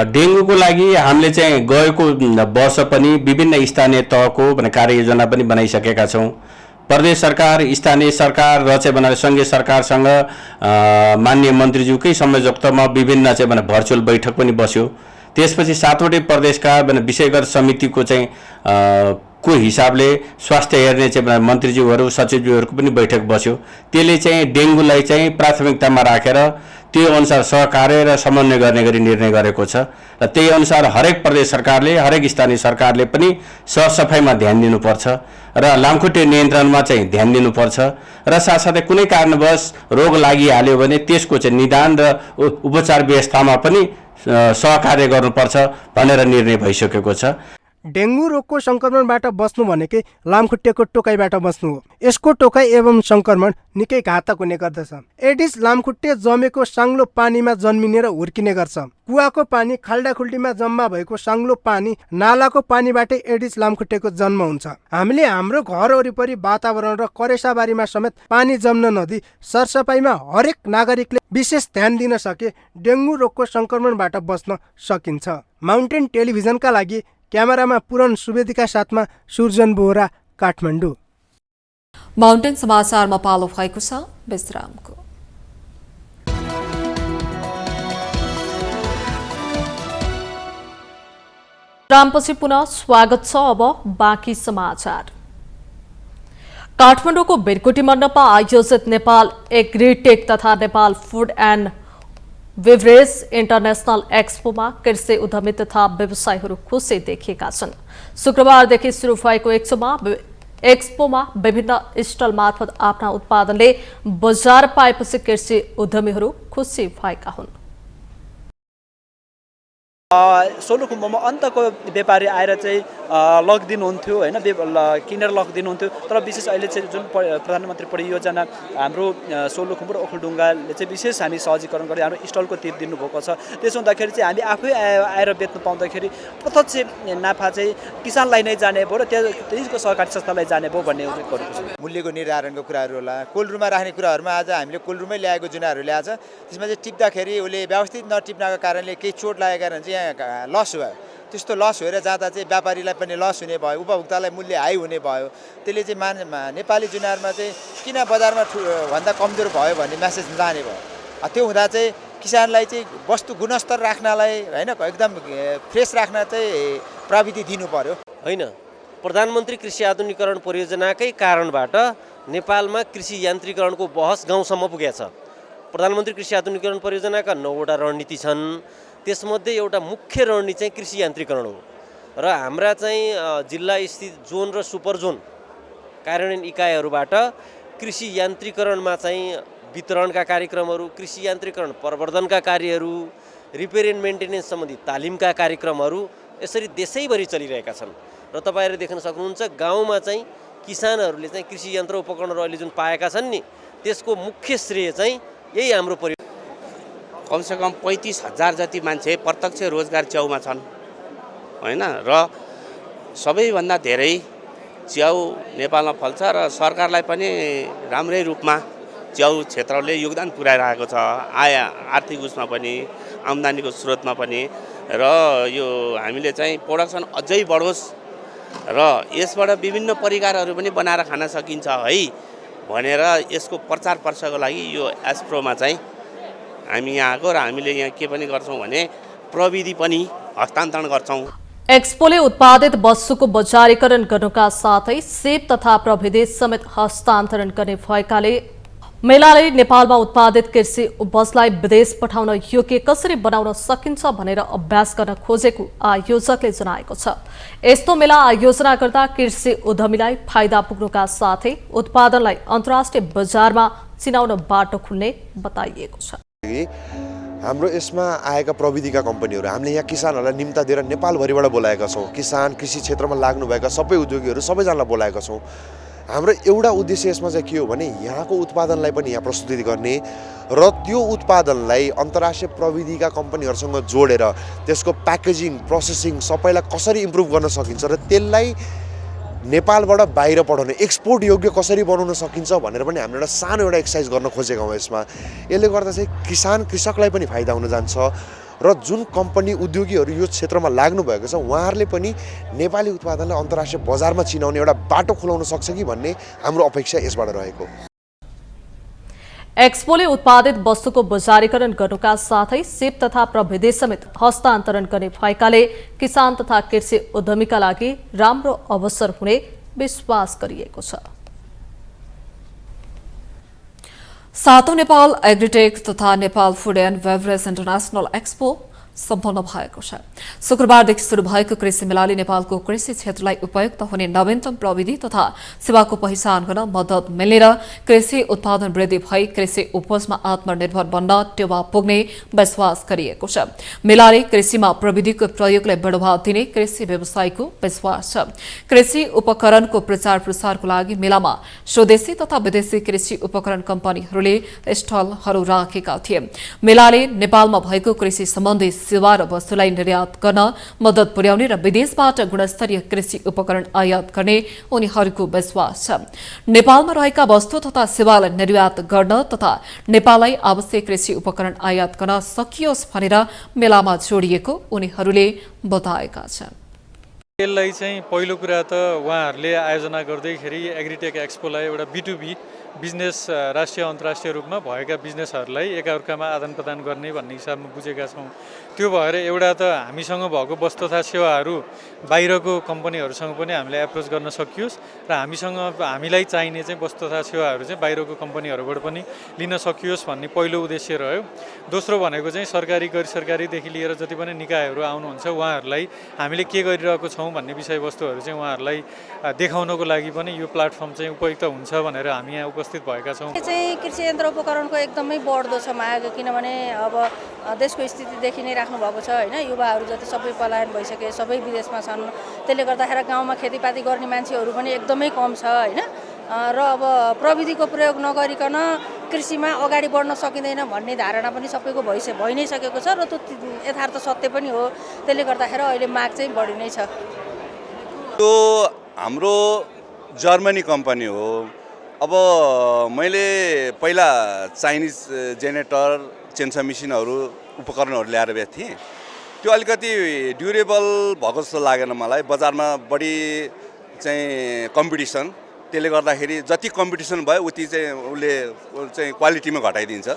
डेङ्गुको लागि हामीले चाहिँ गएको वर्ष पनि विभिन्न स्थानीय तहको कार्ययोजना पनि बनाइसकेका छौँ। प्रदेश सरकार, स्थानीय सरकार र चाहिँ सङ्घीय सरकारसँग माननीय मन्त्रीज्यूकै संयोजकतामा विभिन्न चाहिँ भर्चुअल बैठक पनि बस्यो। त्यसपछि 7वटै प्रदेशका विषयगत समितिको चाहिँ को हिसाबले स्वास्थ्य हेर्ने चाहिँ मन्त्रीज्यूहरू सचिवज्यूहरूको पनि बैठक बस्यो। त्यसले चाहिँ डेङ्गुलाई चाहिँ प्राथमिकतामा राखेर त्यो अनुसार सहकार्य र समन्वय गर्ने गरी निर्णय गरेको छ र त्यही अनुसार हरेक प्रदेश सरकारले, हरेक स्थानीय सरकारले पनि सरसफाइमा ध्यान दिनुपर्छ र लामखुट्टे नियन्त्रणमा चाहिँ ध्यान दिनुपर्छ र साथसाथै कुनै कारणवश रोग लागिहाल्यो भने त्यसको चाहिँ निदान र उपचार व्यवस्थामा पनि सहकार्य गर्नुपर्छ भनेर निर्णय भइसकेको छ। डेङ्गु रोगको सङ्क्रमणबाट बस्नु भनेकै लामखुट्टेको टोकाइबाट बस्नु हो। यसको टोकाइ एवं सङ्क्रमण निकै घातक हुने गर्दछ। एडिस लामखुट्टे जमेको साङ्लो पानीमा जन्मिने र हुर्किने गर्छ। कुवाको पानी, खाल्डाखुल्डीमा जम्मा भएको साङ्लो पानी, नालाको पानीबाटै एडिस लामखुट्टेको जन्म हुन्छ। हामीले हाम्रो घर वरिपरि वातावरण र करेसाबारीमा समेत पानी जम्न नदिई सरसफाइमा हरेक नागरिकले विशेष ध्यान दिन सके डेङ्गु रोगको सङ्क्रमणबाट बस्न सकिन्छ। माउन्टेन टेलिभिजनका लागि क्यामेरामा पुरन सुवेदीका साथमा सुर्जन बोहरा, काठमाडौँ। माउन्टेन समाचारमा पालो भएको छ विश्रामको। विश्रामपछि पुनः स्वागत छ। अब बाँकी समाचार। काठमाडौँको बिरकुटी मण्डपमा आयोजित नेपाल एग्रीटेक तथा Nepal food and beverage international एक्सपोमा कृषि उद्यमी तथा व्यवसायीहरू खुसी देखिएका छन्। शुक्रबारदेखि सुरु भएको एक्सपोमा विभिन्न स्टल मार्फत आफ्ना उत्पादनले बजार पाएपछि कृषि उद्यमीहरू खुसी भएका हुन्। सोलुखुम्बुमा अन्तको व्यापारी आएर चाहिँ लगिदिनुहुन्थ्यो होइन, किनेर लगिदिनुहुन्थ्यो। तर विशेष अहिले चाहिँ जुन प्रधानमन्त्री परियोजना हाम्रो सोलुखुम्बु र ओखलढुङ्गाले चाहिँ विशेष हामी सहजीकरण गर्दै हाम्रो स्टलको तिर दिनुभएको छ। त्यसो हुँदाखेरि चाहिँ हामी आफै आएर बेच्नु पाउँदाखेरि प्रत्यक्ष नाफा चाहिँ किसानलाई नै जाने भयो र त्यसको सहकारी संस्थालाई जाने भयो भन्ने गरेको छ। मूल्यको निर्धारणको कुराहरू होला, कोल्ड रुममा राख्ने कुराहरूमा आज हामीले कोल्ड रुममै ल्याएको जुनाहरू ल्याएको छ। त्यसमा चाहिँ टिप्दाखेरि उसले व्यवस्थित नटिप्नको कारणले केही चोट लागेको कारण चाहिँ लस भयो। त्यस्तो लस भएर जाँदा चाहिँ व्यापारीलाई पनि लस हुने भयो, उपभोक्तालाई मूल्य हाई हुने भयो। त्यसले चाहिँ नेपाली जुनारमा चाहिँ किन बजारमा भन्दा कमजोर भयो भन्ने मेसेज जाने भयो। त्यो हुँदा चाहिँ किसानलाई चाहिँ वस्तु गुणस्तर राख्नलाई होइन एकदम फ्रेस राख्न चाहिँ प्रविधि दिनु पर्यो। होइन, प्रधानमन्त्री कृषि आधुनिकीकरण परियोजनाकै कारणबाट नेपालमा कृषि यान्त्रिकरणको बहस गाउँसम्म पुगेको छ। प्रधानमन्त्री कृषि आधुनिकीकरण परियोजनाका 9वटा रणनीति छन्। त्यसमध्ये एउटा मुख्य रणनीति चाहिँ कृषि यान्त्रिकरण हो र हाम्रा चाहिँ जिल्ला स्थित जोन र सुपर जोन कार्यान्वयन इकाइहरूबाट कृषि यान्त्रिकरणमा चाहिँ वितरणका कार्यक्रमहरू, कृषि यान्त्रिकरण प्रवर्धनका कार्यहरू, रिपेयर एन्ड मेन्टेनेन्स सम्बन्धी तालिमका कार्यक्रमहरू यसरी देशैभरि चलिरहेका छन्। र तपाईँहरूले देख्न सक्नुहुन्छ गाउँमा चाहिँ किसानहरूले चाहिँ कृषि यन्त्र उपकरणहरू अहिले जुन पाएका छन् नि, त्यसको मुख्य श्रेय चाहिँ यही हाम्रो कमसेकम 35,000 जति मान्छे प्रत्यक्ष रोजगार च्याउमा छन् होइन। र सबैभन्दा धेरै च्याउ नेपालमा फल्छ र सरकारलाई पनि राम्रै रूपमा च्याउ क्षेत्रले योगदान पुर्याइरहेको छ आर्थिक उसमा पनि आम्दानीको स्रोतमा पनि र यो हामीले चाहिँ प्रोडक्सन अझै बढोस् र यसबाट विभिन्न परिकारहरू पनि बनाएर खान सकिन्छ है भनेर यसको प्रचार प्रसारको लागि यो एस्प्रोमा चाहिँ हामी यहाँ आएको र हामीले यहाँ के पनि गर्छौँ भने प्रविधि पनि हस्तान्तरण गर्छौँ। एक्सपोले उत्पादित वस्तुको बजारीकरण गर्नुका साथै सेब तथा प्रविधि समेत हस्तान्तरण गर्ने भएकाले मेलाले नेपालमा उत्पादित कृषि उपजलाई विदेश पठाउन योग्य कसरी बनाउन सकिन्छ भनेर अभ्यास गर्न खोजेको आयोजकले जनाएको छ। यस्तो मेला आयोजना गर्दा कृषि उद्यमीलाई फाइदा पुग्नुका साथै उत्पादनलाई अन्तर्राष्ट्रिय बजारमा चिनाउन बाटो खुल्ने बताइएको छ। हाम्रो यसमा आएका प्रविधिका कम्पनीहरू हामीले यहाँ किसानहरूलाई निम्ता दिएर नेपालभरिबाट बोलाएका छौँ। किसान कृषि क्षेत्रमा लाग्नुभएका सबै उद्योगीहरू सबैजनालाई बोलाएका छौँ। हाम्रो एउटा उद्देश्य यसमा चाहिँ के हो भने यहाँको उत्पादनलाई पनि यहाँ प्रस्तुति गर्ने र त्यो उत्पादनलाई अन्तर्राष्ट्रिय प्रविधिका कम्पनीहरूसँग जोडेर त्यसको प्याकेजिङ प्रोसेसिङ सबैलाई कसरी इम्प्रुभ गर्न सकिन्छ र त्यसलाई नेपालबाट बाहिर पठाउने एक्सपोर्ट योग्य कसरी बनाउन सकिन्छ भनेर पनि हामीले एउटा सानो एउटा एक्सर्साइज गर्न खोजेका हौँ यसमा। यसले गर्दा चाहिँ कृषकलाई पनि फाइदा हुन जान्छ र जुन कम्पनी उद्योगीहरू यो क्षेत्रमा लाग्नु भएको छ उहाँहरूले पनि नेपाली उत्पादनलाई अन्तर्राष्ट्रिय बजारमा चिनाउने एउटा बाटो खुलाउन सक्छ कि भन्ने हाम्रो अपेक्षा यसबाट रहेको। एक्सपोले उत्पादित वस्तुको बजारीकरण गर्नुका साथै सेब तथा प्रविधि समेत हस्तान्तरण गर्ने भएकाले किसान तथा कृषि उद्यमीका लागि राम्रो अवसर हुने विश्वास गरिएको छ। सातौं नेपाल एग्रिटेक तथा Nepal food and beverage international expo सम्पन्न भएको छ। शुक्रबारदेखि सुरु भएको कृषि मेलाले नेपालको कृषि क्षेत्रलाई उपयुक्त हुने नवीनतम प्रविधि तथा सेवाको पहिचान गर्न मद्दत मिल्ने र कृषि उत्पादन वृद्धि भई कृषि उपजमा आत्मनिर्भर बन्न टेवा पुग्ने विश्वास गरिएको छ। मेलाले कृषिमा प्रविधिको प्रयोगलाई बढावा दिने कृषि व्यवसायको विश्वास छ। कृषि उपकरणको प्रचार प्रसारको लागि मेलामा स्वदेशी तथा विदेशी कृषि उपकरण कम्पनीहरूले स्टलहरू राखेका थिए। मेलाले नेपालमा भएको कृषि सम्बन्धी सेवा र वस्तुलाई निर्यात गर्न मद्दत पुर्याउने र विदेशबाट गुणस्तरीय कृषि उपकरण आयात गर्ने उनीहरूको विश्वास छ। नेपालमा रहेका वस्तु तथा सेवालाई निर्यात गर्न तथा नेपाललाई आवश्यक कृषि उपकरण आयात गर्न सकियोस् भनेर मेलामा जोडिएको उनीहरूले बताएका छन्। यसलाई चाहिँ पहिलो कुरा त उहाँहरूले आयोजना गर्दैखेरि एग्रिटेक एक्सपोलाई एउटा B2B बिजनेस राष्ट्रिय अन्तर्राष्ट्रिय रूपमा भएका बिजनेसहरूलाई एकअर्कामा आदान प्रदान गर्ने भन्ने हिसाबमा बुझेका छौँ। त्यो भएर एउटा त हामीसँग भएको वस्तु तथा सेवाहरू बाहिरको कम्पनीहरूसँग पनि हामीले एप्रोच गर्न सकियोस् र हामीलाई चाहिने चाहिँ वस्तु तथा सेवाहरू चाहिँ बाहिरको कम्पनीहरूबाट पनि लिन सकियोस् भन्ने पहिलो उद्देश्य रह्यो। दोस्रो भनेको चाहिँ सरकारी गैर सरकारीदेखि लिएर जति पनि निकायहरू आउनुहुन्छ उहाँहरूलाई हामीले के गरिरहेको छौँ भन्ने विषयवस्तुहरू चाहिँ उहाँहरूलाई देखाउनको लागि पनि यो प्लेटफर्म चाहिँ उपयुक्त हुन्छ भनेर हामी यहाँ उपस्थित भएका छौँ। चाहिँ कृषि यन्त्र उपकरणको एकदमै बढ्दो छ माग, किनभने अब देशको स्थितिदेखि नै राख्नु भएको छ होइन। युवाहरू जति सबै पलायन भइसके, सबै विदेशमा छन्। त्यसले गर्दाखेरि गाउँमा खेतीपाती गर्ने मान्छेहरू पनि एकदमै कम छ होइन। र अब प्रविधिको प्रयोग नगरिकन कृषिमा अगाडि बढ्न सकिँदैन भन्ने धारणा पनि सबैको भइ नै सकेको छ र त्यो यथार्थ सत्य पनि हो। त्यसले गर्दाखेरि अहिले माग चाहिँ बढी नै छ। यो हाम्रो जर्मनी कम्पनी हो। अब मैले पहिला चाइनिज जेनेरेटर चेन्सा मेसिनहरू उपकरणहरू ल्याएर बेच्थेँ थिएँ। त्यो अलिकति ड्युरेबल भएको जस्तो लागेन मलाई। बजारमा बढी चाहिँ कम्पिटिसन, त्यसले गर्दाखेरि जति कम्पिटिसन भयो उति चाहिँ उसले चाहिँ क्वालिटीमा घटाइदिन्छ।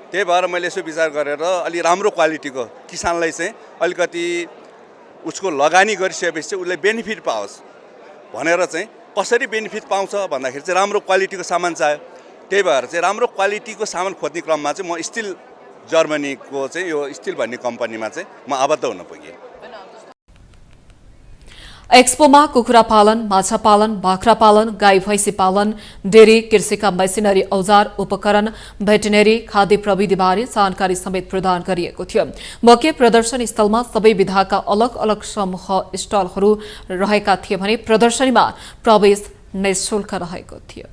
त्यही भएर मैले यसो विचार गरेर अलि राम्रो क्वालिटीको किसानलाई चाहिँ अलिकति उसको लगानी गरिसकेपछि चाहिँ उसले बेनिफिट पाओस् भनेर चाहिँ कसरी बेनिफिट पाउँछ भन्दाखेरि चाहिँ राम्रो क्वालिटीको सामान चाहियो। त्यही भएर चाहिँ राम्रो क्वालिटीको सामान खोज्ने क्रममा चाहिँ म स्टिल जर्मनीको चाहिँ यो स्टिल भन्ने कम्पनीमा चाहिँ म आबद्ध हुन पुगेँ। एक्सपोमा कुखुरा पालन, माछा पालन, बाख्रा पालन, गाई भैँसी पालन, डेरी, कृषिका मेसिनरी औजार उपकरण, भेटेनेरी, खाद्य प्रविधिबारे जानकारी समेत प्रदान गरिएको थियो। मुख्य प्रदर्शनी स्थलमा सबै विधाका अलग अलग समूह स्टलहरू रहेका थिए भने प्रदर्शनीमा प्रवेश निःशुल्क रहेको थियो।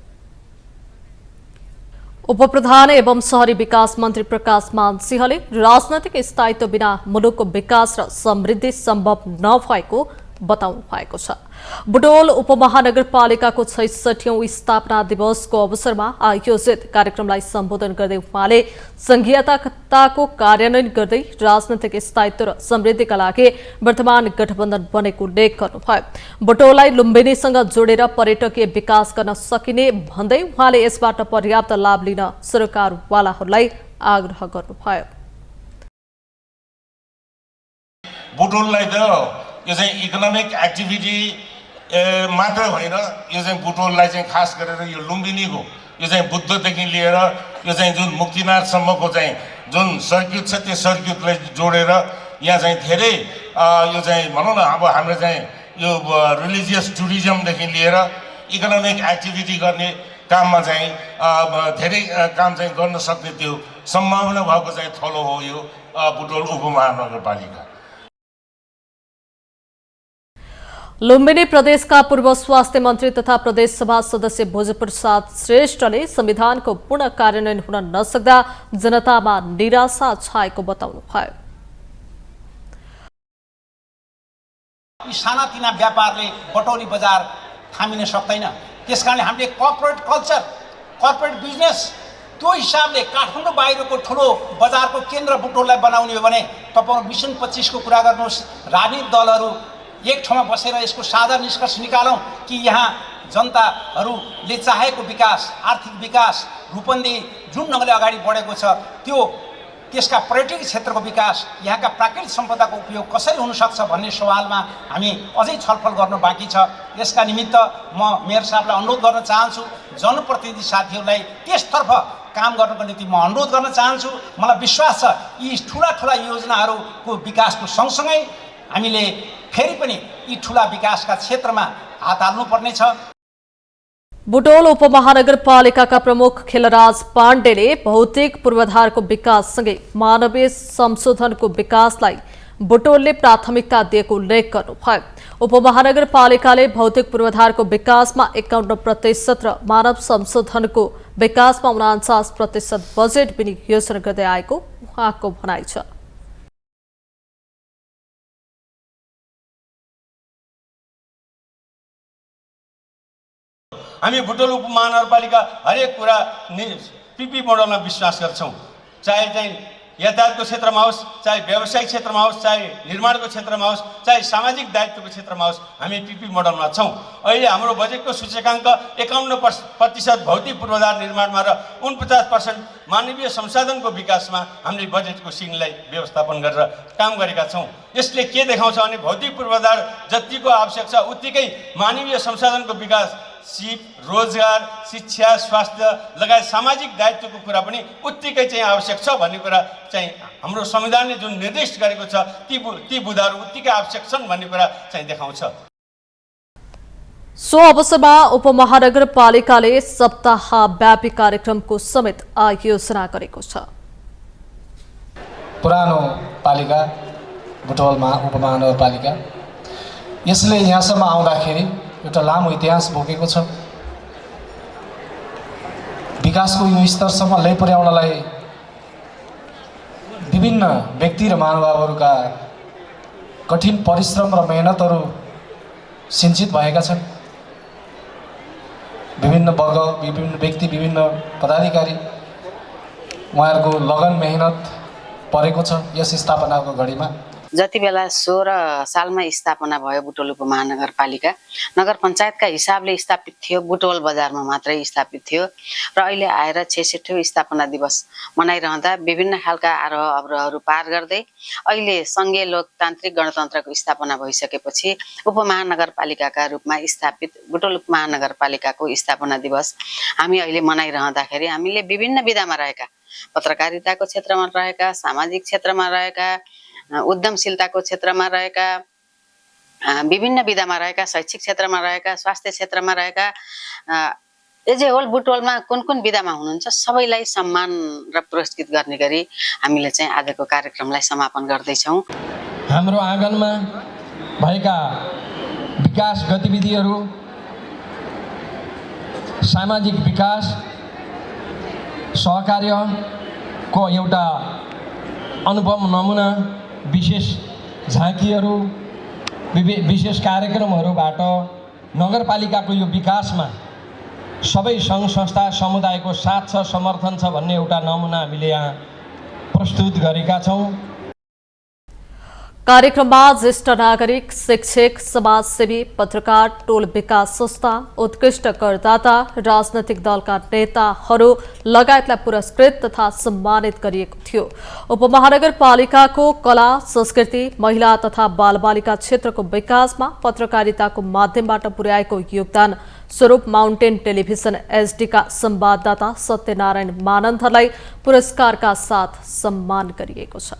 उपप्रधान एवं शहरी विकास मन्त्री प्रकाश मान सिंहले राजनैतिक स्थायित्व बिना मुलुकको विकास र समृद्धि सम्भव नभएको बताउनु भएको छ। बुटोल उपमहानगरपालिकाको 66औं स्थापना दिवसको अवसरमा आयोजित कार्यक्रमलाई सम्बोधन गर्दै उहाँले संघीयताको कार्यान्वयन गर्दै राजनैतिक स्थायित्व र समृद्धिका लागि वर्तमान गठबन्धन बनेको उल्लेख गर्नुभयो। बुटोललाई लुम्बिनीसँग जोडेर पर्यटकीय विकास गर्न सकिने भन्दै उहाँले यसबाट पर्याप्त लाभ लिन सरकारवालाहरूलाई आग्रह गर्नुभयो। बुटोललाई त यो चाहिँ इकोनोमिक एक्टिभिटी मात्र होइन, यो चाहिँ बुटोललाई चाहिँ खास गरेर यो लुम्बिनीको यो चाहिँ बुद्धदेखि लिएर यो चाहिँ जुन मुक्तिनाथसम्मको चाहिँ जुन सर्क्युट छ त्यो सर्क्युटलाई जोडेर यहाँ चाहिँ धेरै यो चाहिँ भनौँ न अब हाम्रो चाहिँ यो रिलिजियस टुरिज्मदेखि लिएर इकोनोमिक एक्टिभिटी गर्ने काममा चाहिँ धेरै काम चाहिँ गर्न सक्ने त्यो सम्भावना भएको चाहिँ थलो हो यो बुटोल उपमहानगरपालिका। लुम्बिनी प्रदेशका पूर्व स्वास्थ्य मन्त्री तथा प्रदेश सभा सदस्य भोजप्रसाद श्रेष्ठले संविधानको पूर्ण कार्यान्वयन हुन नसक्दा जनतामा निराशा छाएको बताउनुभयो। सानातिना व्यापारले बटौली बजार थामिन सक्दैन, त्यसकारणले हामीले कर्पोरेट कल्चर, कर्पोरेट बिजनेस त्यो हिसाबले काठमाडौँ बाहिरको ठुलो बजारको केन्द्र बुटोललाई बनाउने हो भने तपाईँ मिसन 25 को कुरा गर्नुहोस्। राजनीतिक दलहरू एक ठाउँमा बसेर यसको साझा निष्कर्ष निकालौँ कि यहाँ जनताहरूले चाहेको विकास, आर्थिक विकास, रूपन्देही जुन ढङ्गले अगाडि बढेको छ त्यो त्यसका पर्यटकीय क्षेत्रको विकास, यहाँका प्राकृतिक सम्पदाको उपयोग कसरी हुनसक्छ भन्ने सवालमा हामी अझै छलफल गर्नु बाँकी छ। यसका निमित्त म मेयर साहबलाई अनुरोध गर्न चाहन्छु, जनप्रतिनिधि साथीहरूलाई त्यसतर्फ काम गर्नको निम्ति म अनुरोध गर्न चाहन्छु। मलाई विश्वास छ यी ठुला ठुला योजनाहरूको विकासको सँगसँगै हामीले फेरि पनि यी ठुला विकासका क्षेत्रमा हात हाल्नुपर्नेछ। बुटोल उपमहानगरपालिकाका प्रमुख खिलराज पाण्डेले भौतिक पूर्वाधारको विकाससँगै मानवीय संशोधनको विकासलाई बुटोलले प्राथमिकता दिएको उल्लेख गर्नुभयो। उपमहानगरपालिकाले भौतिक पूर्वाधारको विकासमा 51% र मानव संशोधनको विकासमा 49% बजेट विनियोजन गर्दै आएको उहाँको भनाइ छ। हामी बुटोल उपमहानगरपालिका हरेक कुरा पिपी मोडलमा विश्वास गर्छौँ, चाहे चाहिँ यातायातको क्षेत्रमा होस्, चाहे व्यावसायिक क्षेत्रमा होस्, चाहे निर्माणको क्षेत्रमा होस्, चाहे सामाजिक दायित्वको क्षेत्रमा होस्, हामी पिपी मोडलमा छौँ। अहिले हाम्रो बजेटको सूचकाङ्क 51% भौतिक पूर्वाधार निर्माणमा र 49% मानवीय संसाधनको विकासमा हामीले बजेटको सिंहलाई व्यवस्थापन गरेर काम गरेका छौँ। यसले के देखाउँछ भने भौतिक पूर्वाधार जतिको आवश्यक छ उत्तिकै मानवीय संसाधनको विकास, सिप, रोजगार, शिक्षा, स्वास्थ्य लगायत सामाजिक दायित्वको कुरा पनि उत्तिकै चाहिँ आवश्यक छ भन्ने कुरा चाहिँ हाम्रो संविधानले जुन निर्देशित गरेको छ ती बुँदाहरू उत्तिकै आवश्यक छन् भन्ने कुरा चाहिँ देखाउँछ। सो अवसरमा उपमहानगरपालिकाले सप्ताहव्यापी कार्यक्रमको समेत आयोजना गरेको छ। पुरानो पालिका बुटवलमा उपमहानगरपालिका यसले यहाँसम्म आउँदाखेरि एउटा लामो इतिहास बोकेको छ। विकासको यो स्तरसम्म ल्याइपुर्याउनलाई विभिन्न व्यक्ति र महानुभावहरूका कठिन परिश्रम र मेहनतहरू सिञ्चित भएका छन्। विभिन्न वर्ग, विभिन्न व्यक्ति, विभिन्न पदाधिकारी उहाँहरूको लगन मेहनत परेको छ यस स्थापनाको घडीमा। जति बेला 16 सालमा स्थापना भयो बुटोल उपमहानगरपालिका, नगर पञ्चायतका हिसाबले स्थापित थियो, बुटोल बजारमा मात्रै स्थापित थियो र अहिले आएर 66औं स्थापना दिवस मनाइरहँदा विभिन्न खालका आरोह अवरोहहरू पार गर्दै अहिले सङ्घीय लोकतान्त्रिक गणतन्त्रको स्थापना भइसकेपछि उपमहानगरपालिकाका रूपमा स्थापित बुटोल उपमहानगरपालिकाको स्थापना दिवस हामी अहिले मनाइरहँदाखेरि हामीले विभिन्न विधामा रहेका, पत्रकारिताको क्षेत्रमा रहेका, सामाजिक क्षेत्रमा रहेका, उद्यमशीलताको क्षेत्रमा रहेका, विभिन्न विधामा रहेका, शैक्षिक क्षेत्रमा रहेका, स्वास्थ्य क्षेत्रमा रहेका, एज ए होल बुटवलमा कुन कुन विधामा हुनुहुन्छ सबैलाई सम्मान र पुरस्कृत गर्ने गरी हामीले चाहिँ आजको कार्यक्रमलाई समापन गर्दैछौँ। हाम्रो आँगनमा भएका विकास गतिविधिहरू, सामाजिक विकास, सहकार्यको एउटा अनुभव नमुना, विशेष झाँकीहरू विशेष कार्यक्रमहरूबाट नगरपालिकाको यो विकासमा सबै सङ्घ संस्था समुदायको साथ छ, समर्थन छ भन्ने एउटा नमुना हामीले यहाँ प्रस्तुत गरेका छौँ। कार्यक्रममा ज्येष्ठ नागरिक, शिक्षक, समाजसेवी, पत्रकार, टोल विकास संस्था, उत्कृष्ट करदाता, राजनैतिक दलका नेताहरू लगायतलाई पुरस्कृत तथा सम्मानित गरिएको थियो। उपमहानगरपालिकाको कला, संस्कृति, महिला तथा बालबालिका क्षेत्रको विकासमा पत्रकारिताको माध्यमबाट पुर्याएको योगदान स्वरूप माउन्टेन टेलिभिजन एचडीका संवाददाता सत्यनारायण मानन्धरलाई पुरस्कारका साथ सम्मान गरिएको छ।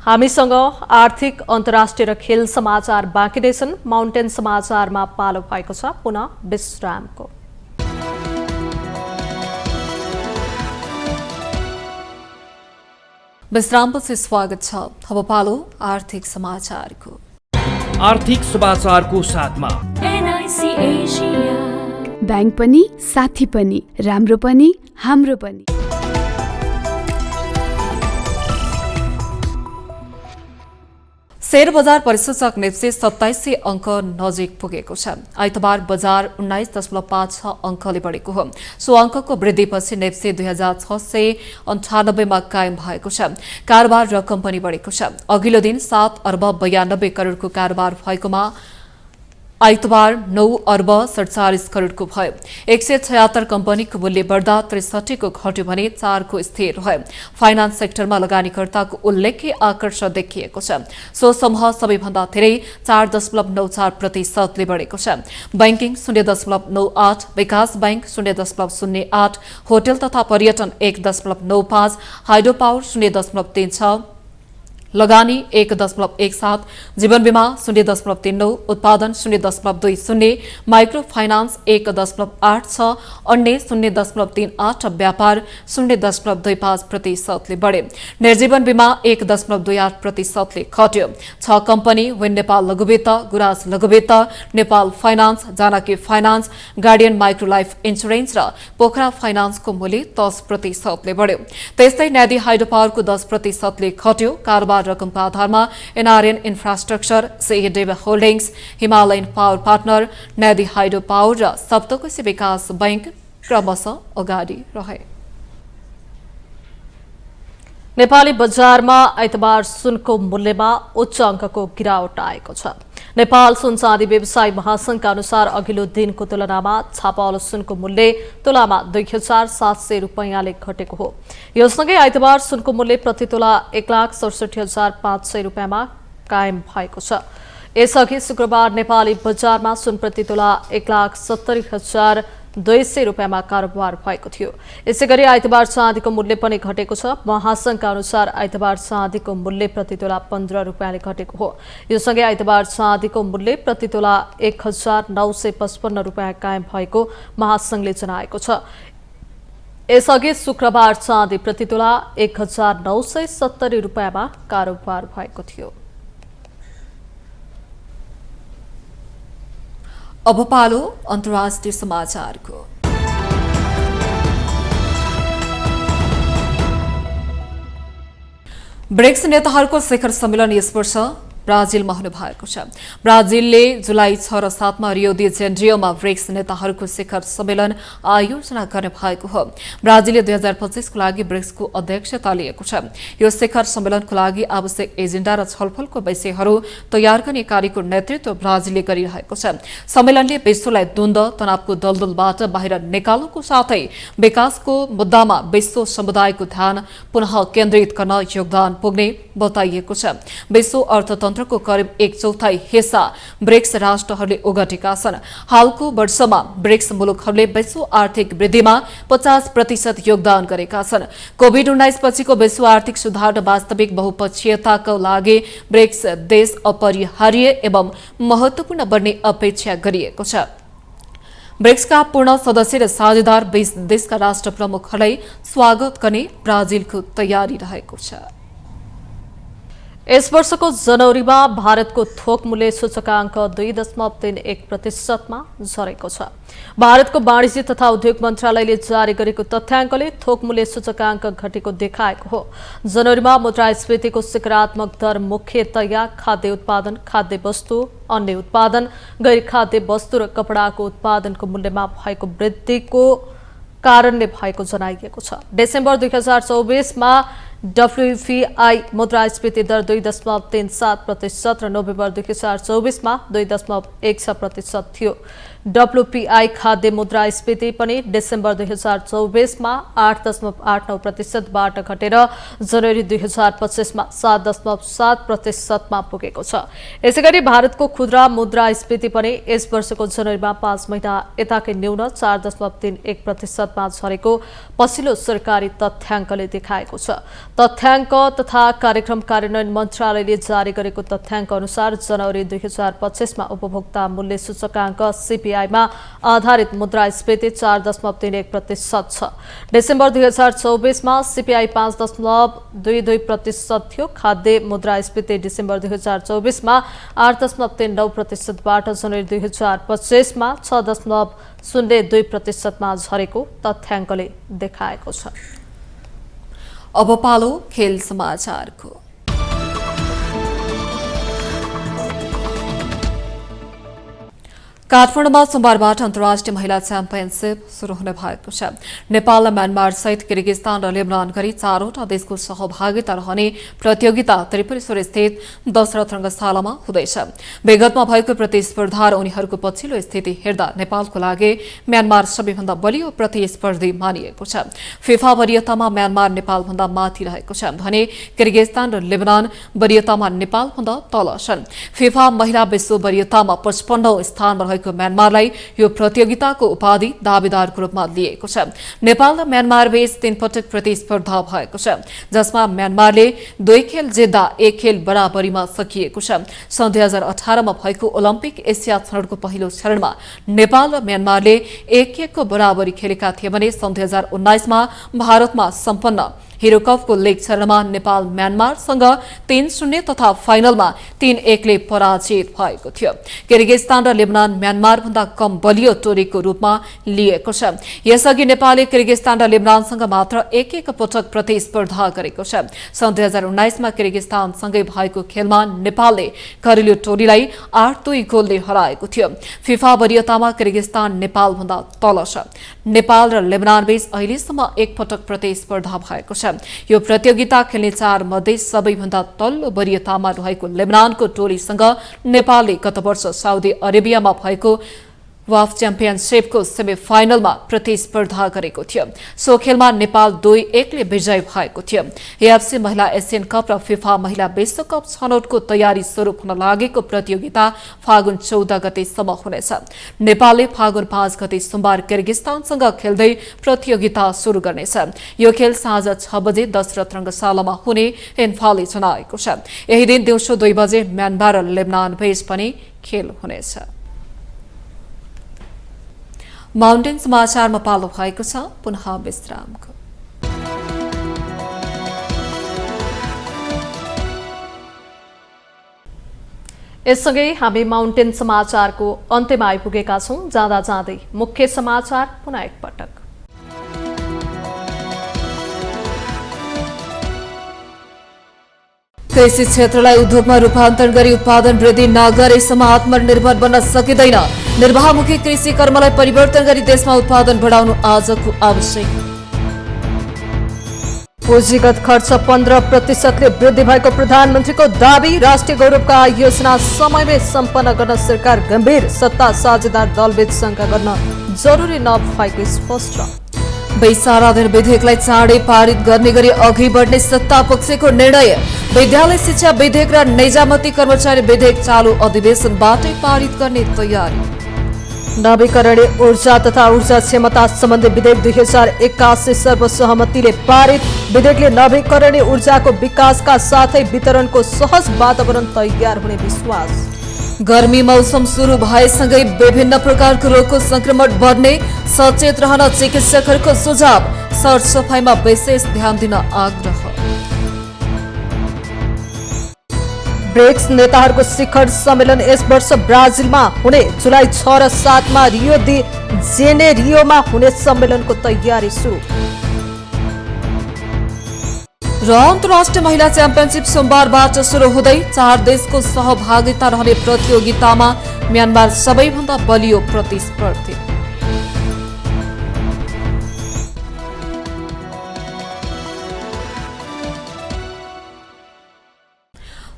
हामीसँग आर्थिक, अन्तर्राष्ट्रिय र खेल समाचार बाँकी नै छन्। माउन्टेन समाचारमा पालो भएको छ पुनः विश्रामको। विश्रामपछि स्वागत छ। अब पालो आर्थिक समाचारको। आर्थिक समाचारको साथमा एनआईसी एशिया बैंक पनि साथी पनि राम्रो पनि हाम्रो पनि। शेयर बजार परिसूचक नेप्से 2700 अङ्क नजिक पुगेको छ। आइतबार बजार 19.56 अङ्कले बढेको हो। सो अङ्कको वृद्धिपछि नेप्से 2698 मा कायम भएको छ। कारोबार रकम पनि बढेको छ। अघिल्लो दिन 7 अर्ब 92 करोडको कारोबार भएकोमा आइतबार 9 अर्ब 47 करोडको भयो। 176 कम्पनीको मूल्य बढ्दा 63 को घट्यो भने 4 को स्थिर रह्यो। फाइनान्स सेक्टरमा लगानीकर्ताको उल्लेख्य आकर्षण देखिएको छ। सो समूह सबैभन्दा धेरै 4.94% ले बढेको छ। बैंकिङ 0.98, विकास बैंक 0.08, होटल तथा पर्यटन 1.95, हाइड्रो पावर 0.36, लगानी 1.17, जीवन बीमा 0.39, उत्पादन 0.20, माइक्रो फाइनान्स 1.86, अन्य 0.38, व्यापार 0.25% ले बढे। निर्जीवन बीमा 1.28% ले घट्यो। 6 कम्पनी विन नेपाल लघुवित्त, गुराज लघुवित्त, Nepal finance, Janaki finance, guardian micro life insurance र पोखरा फाइनान्सको मूल्य 10% ले बढ्यो। त्यस्तै न्यादी हाइड्रो पावरको 10% ले घट्यो। कारोबार रकमका आधारमा NRN infrastructure, Sahadev holdings, Himalayan power partner, Nyadi hydro power र सप्तकोशी विकास बैंक क्रमशः अगाडि रहे। नेपाली बजारमा आइतबार सुनको मूल्यमा उच्च अङ्कको गिरावट आएको छ। नेपाल सुन चाँदी व्यवसायी महासंघका अनुसार अघिल्लो दिनको तुलनामा छापावाला सुनको मूल्य तोलामा 2700 रुपैयाँले घटेको हो। यससँगै आइतबार सुनको मूल्य प्रति तोला 1,67,500 रुपैयाँमा कायम भएको छ। यसअघि शुक्रबार नेपाली बजारमा सुन प्रति तोला 1,70,200 रुपैयाँमा कारोबार भएको थियो। यसैगरी आइतबार चाँदीको मूल्य पनि घटेको छ। महासंघका अनुसार आइतबार चाँदीको मूल्य प्रति तोला 15 रुपैयाँले घटेको हो। यो सँगै आइतबार चाँदीको मूल्य प्रति तोला 1,955 रुपैयाँ कायम भएको महासंघले जनाएको छ। यसअघि शुक्रबार चाँदी प्रति तोला 1,970 रुपैयाँमा कारोबार भएको थियो। अब पालो अन्तर्राष्ट्रिय समाचारको। ब्रिक्स नेताहरूको शिखर सम्मेलन यस वर्ष ब्राजिलमा हुने भएको छ। ब्राजिलले जुलाई 6 र 7 मा रियो डी जेनेरियोमा ब्रिक्स नेताहरूको शिखर सम्मेलन आयोजना गर्ने भएको हो। ब्राजिलले 2025 को लागि ब्रिक्सको अध्यक्षता लिएको छ। यो शिखर सम्मेलनको लागि आवश्यक एजेन्डा र छलफलको विषयहरू तयार गर्ने कार्यको नेतृत्व ब्राजिलले गरिरहेको छ। सम्मेलनले विश्वलाई द्वन्द्व तनावको दलदलबाट बाहिर निकाल्नुको साथै विकासको मुद्दामा विश्व समुदायको ध्यान पुनः केन्द्रित गर्न योगदान पुग्ने बताइएको छ। विश्व अर्थतन्त्र को करिब 1/4 हिस्सा ब्रिक्स राष्ट्रहरूले ओगटेका छन्। हालको वर्षमा ब्रिक्स मुलुकहरूले विश्व आर्थिक वृद्धिमा 50% योगदान गरेका छन्। कोभिड-19 पछिको विश्व आर्थिक सुधार र वास्तविक बहुपक्षीयताका लागि ब्रिक्स देश अपरिहार्य एवं महत्वपूर्ण बन्ने अपेक्षा गरिएको छ। ब्रिक्सका पूर्ण सदस्य र साझेदार 20 देशका राष्ट्र प्रमुखहरूलाई स्वागत गर्ने ब्राजिलको तयारी रहेको छ। यस वर्षको जनवरीमा भारतको थोक मूल्य सूचकाङ्क 2.31% झरेको छ। भारतको वाणिज्य तथा उद्योग मन्त्रालयले जारी गरेको तथ्याङ्कले थोक मूल्य सूचकाङ्क घटेको देखाएको हो। जनवरीमा मुद्रास्फीतिको सकारात्मक दर मुख्यतया खाद्य उत्पादन, खाद्य वस्तु, अन्य उत्पादन, गैर खाद्य वस्तु र कपडाको उत्पादनको मूल्यमा भएको वृद्धिको कारणले भएको जनाइएको छ। डिसेम्बर 2024 मा WPI मुद्रास्फीति दर 2.37% र नोभेम्बर 2024 मा 2.16% थियो। WPI खाद्य मुद्रास्फीति पनि डिसेम्बर 2024 मा 8.89% बाट घटेर जनवरी 2025 मा 7.7% मा पुगेको छ। यसैगरी भारतको खुद्रा मुद्रास्फीति पनि यस वर्षको जनवरीमा 5 महिना यताकै न्यून 4.31% मा झरेको पछिल्लो सरकारी तथ्याङ्कले देखाएको छ। तथ्याङ्क तथा कार्यक्रम कार्यान्वयन मन्त्रालयले जारी गरेको तथ्याङ्क अनुसार जनवरी 2025 मा उपभोक्ता मूल्य सूचकाङ्क CPI मा आधारित मुद्रास्फीति 4.31% छ। डिसेम्बर 2024 मा CPI 5.22% थियो। खाद्य मुद्रास्फीति डिसेम्बर 2024 मा 8.39% बाट जनवरी 2025 मा 6.02% मा झरेको तथ्याङ्कले देखाएको छ। अब पालो खेल समाचारको। काठमाडौँमा सोमबारबाट अन्तर्राष्ट्रिय महिला च्याम्पियनसिप सुरु हुने भएको छ। नेपाल र म्यानमार सहित किर्गिस्तान र लेबनान गरी 4वटा देशको सहभागिता रहने प्रतियोगिता त्रिपुरेश्वर स्थित दशरथ रङ्गशालामा हुँदैछ। विगतमा भएको प्रतिस्पर्धा र उनीहरूको पछिल्लो स्थिति हेर्दा नेपालको लागि म्यानमार सबैभन्दा बलियो प्रतिस्पर्धी मानिएको छ। फिफा वरियतामा म्यानमार नेपालभन्दा माथि रहेको छ भने किर्गिस्तान र लेबनान वरियतामा नेपालभन्दा तल छन्। फिफा महिला विश्व वरियतामा 55औं स्थानमा रहेको म्यानमारलाई यो प्रतियोगिताको उपाधि दावेदारको रूपमा लिएको छ। नेपाल र म्यानमार बीच 3 पटक प्रतिस्पर्धा भएको छ, जसमा म्यानमारले 2 खेल जित्दा 1 खेल बराबरीमा सकिएको छ। सन् 2018 मा भएको ओलम्पिक एसिया छनौटको पहिलो चरणमा नेपाल र म्यानमारले 1-1 को बराबरी खेलेका थिए भने सन् 2019 मा भारतमा सम्पन्न हिरो कपको लीग चरणमा नेपाल म्यानमारसँग 3-0 तथा फाइनलमा 3-1 ले पराजित भएको थियो। किर्गिस्तान र लेबनान म्यानमार भन्दा कम बलियो टोलीको रूपमा लिएको छ। यसअघि नेपालले किर्गिस्तान र लेबनानसँग मात्र 1-1 पटक प्रतिस्पर्धा गरेको छ। सन् 2019 मा किर्गिस्तानसँगै भएको खेलमा नेपालले घरेलु टोलीलाई 8-2 गोलले हराएको थियो। फिफा वरियतामा किर्गिस्तान नेपाल भन्दा तल छ। नेपाल र लेबनान बीच अहिलेसम्म 1 पटक प्रतिस्पर्धा भएको छ। यो प्रतियोगिता खेल्ने 4 मध्ये सबैभन्दा तल्लो वरियतामा रहेको लेबनानको टोलीसँग नेपालले गत वर्ष साउदी अरेबियामा भएको वाफ च्याम्पियनसिपको सेमिफाइनलमा प्रतिस्पर्धा गरेको थियो। सो खेलमा नेपाल 2-1 ले विजय भएको थियो। एएफसी महिला एसियन कप र फिफा महिला विश्वकप छनौटको तयारी सुरु हुन लागेको प्रतियोगिता फागुन 14 गतेसम्म हुनेछ। नेपालले फागुन 5 गते सोमबार किर्गिस्तानसँग खेल्दै प्रतियोगिता सुरु गर्नेछ। यो खेल साँझ 6 बजे दशरथ रङ्गशालामा हुने इन्फाले जनाएको छ। यही दिन दिउँसो 2 बजे म्यानमार र लेबनान बीच पनि खेल हुनेछ। माउन्टेन समाचारमा पालो भएको छ पुनः विश्रामको। यससँगै हामी माउन्टेन समाचारको अन्त्यमा आइपुगेका छौं। जाँदा जाँदै मुख्य समाचार पुनः एकपटक। कृषि क्षेत्रलाई उद्योगमा रूपान्तरण गरी उत्पादन वृद्धि नगरेसम्म आत्मनिर्भर बन्न सकिँदैन। निर्वाहमुखी कृषि कर्मलाई परिवर्तन गरी देशमा उत्पादन बढाउनु आजको आवश्यक। पुँजीगत खर्च 15%ले वृद्धि भएको प्रधानमन्त्रीको दावी। राष्ट्रिय गौरवका योजना समयमै सम्पन्न गर्न सरकार गम्भीर। सत्ता साझेदार दलबीच शंका गर्न जरुरी नभएको स्पष्ट। वैशाराधन विधेयकलाई चाँडै पारित गर्ने गरी अघि बढ्ने सत्ता पक्षको निर्णय। विद्यालय शिक्षा विधेयक र निजामती कर्मचारी विधेयक चालू अधिवेशनबाटै पारित गर्ने तयारी। नवीकरणीय ऊर्जा तथा ऊर्जा क्षमता सम्बन्धी विधेयक 2081 सर्वसहमतिले पारित। विधेयकले नवीकरणीय ऊर्जाको विकासका साथै वितरणको सहज वातावरण तयार हुने विश्वास। गर्मी मौसम सुरु भएसँगै विभिन्न प्रकारको रोगको संक्रमण बढ्ने, सचेत रहन चिकित्सकहरूको सुझाव। सरसफाइमा विशेष ध्यान दिन आग्रह। ब्रिक्स नेताहरूको शिखर सम्मेलन यस वर्ष ब्राजिलमा हुने जुलाई 6 र 7 मा रियो दी जेनेरियोमा हुने सम्मेलनको तयारी सुरु। र अन्तर्राष्ट्रिय महिला च्याम्पियनसिप सोमबारबाट सुरु हुँदै 4 देशको सहभागिता रहने प्रतियोगितामा म्यानमार सबैभन्दा बलियो प्रतिस्पर्धी।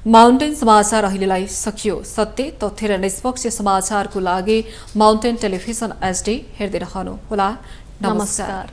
माउन्टेन समाचार अहिलेलाई सकियो। सत्य, तथ्य र निष्पक्ष समाचारको लागि माउन्टेन टेलिभिजन HD हेर्दै रहनुहोला। नमस्कार।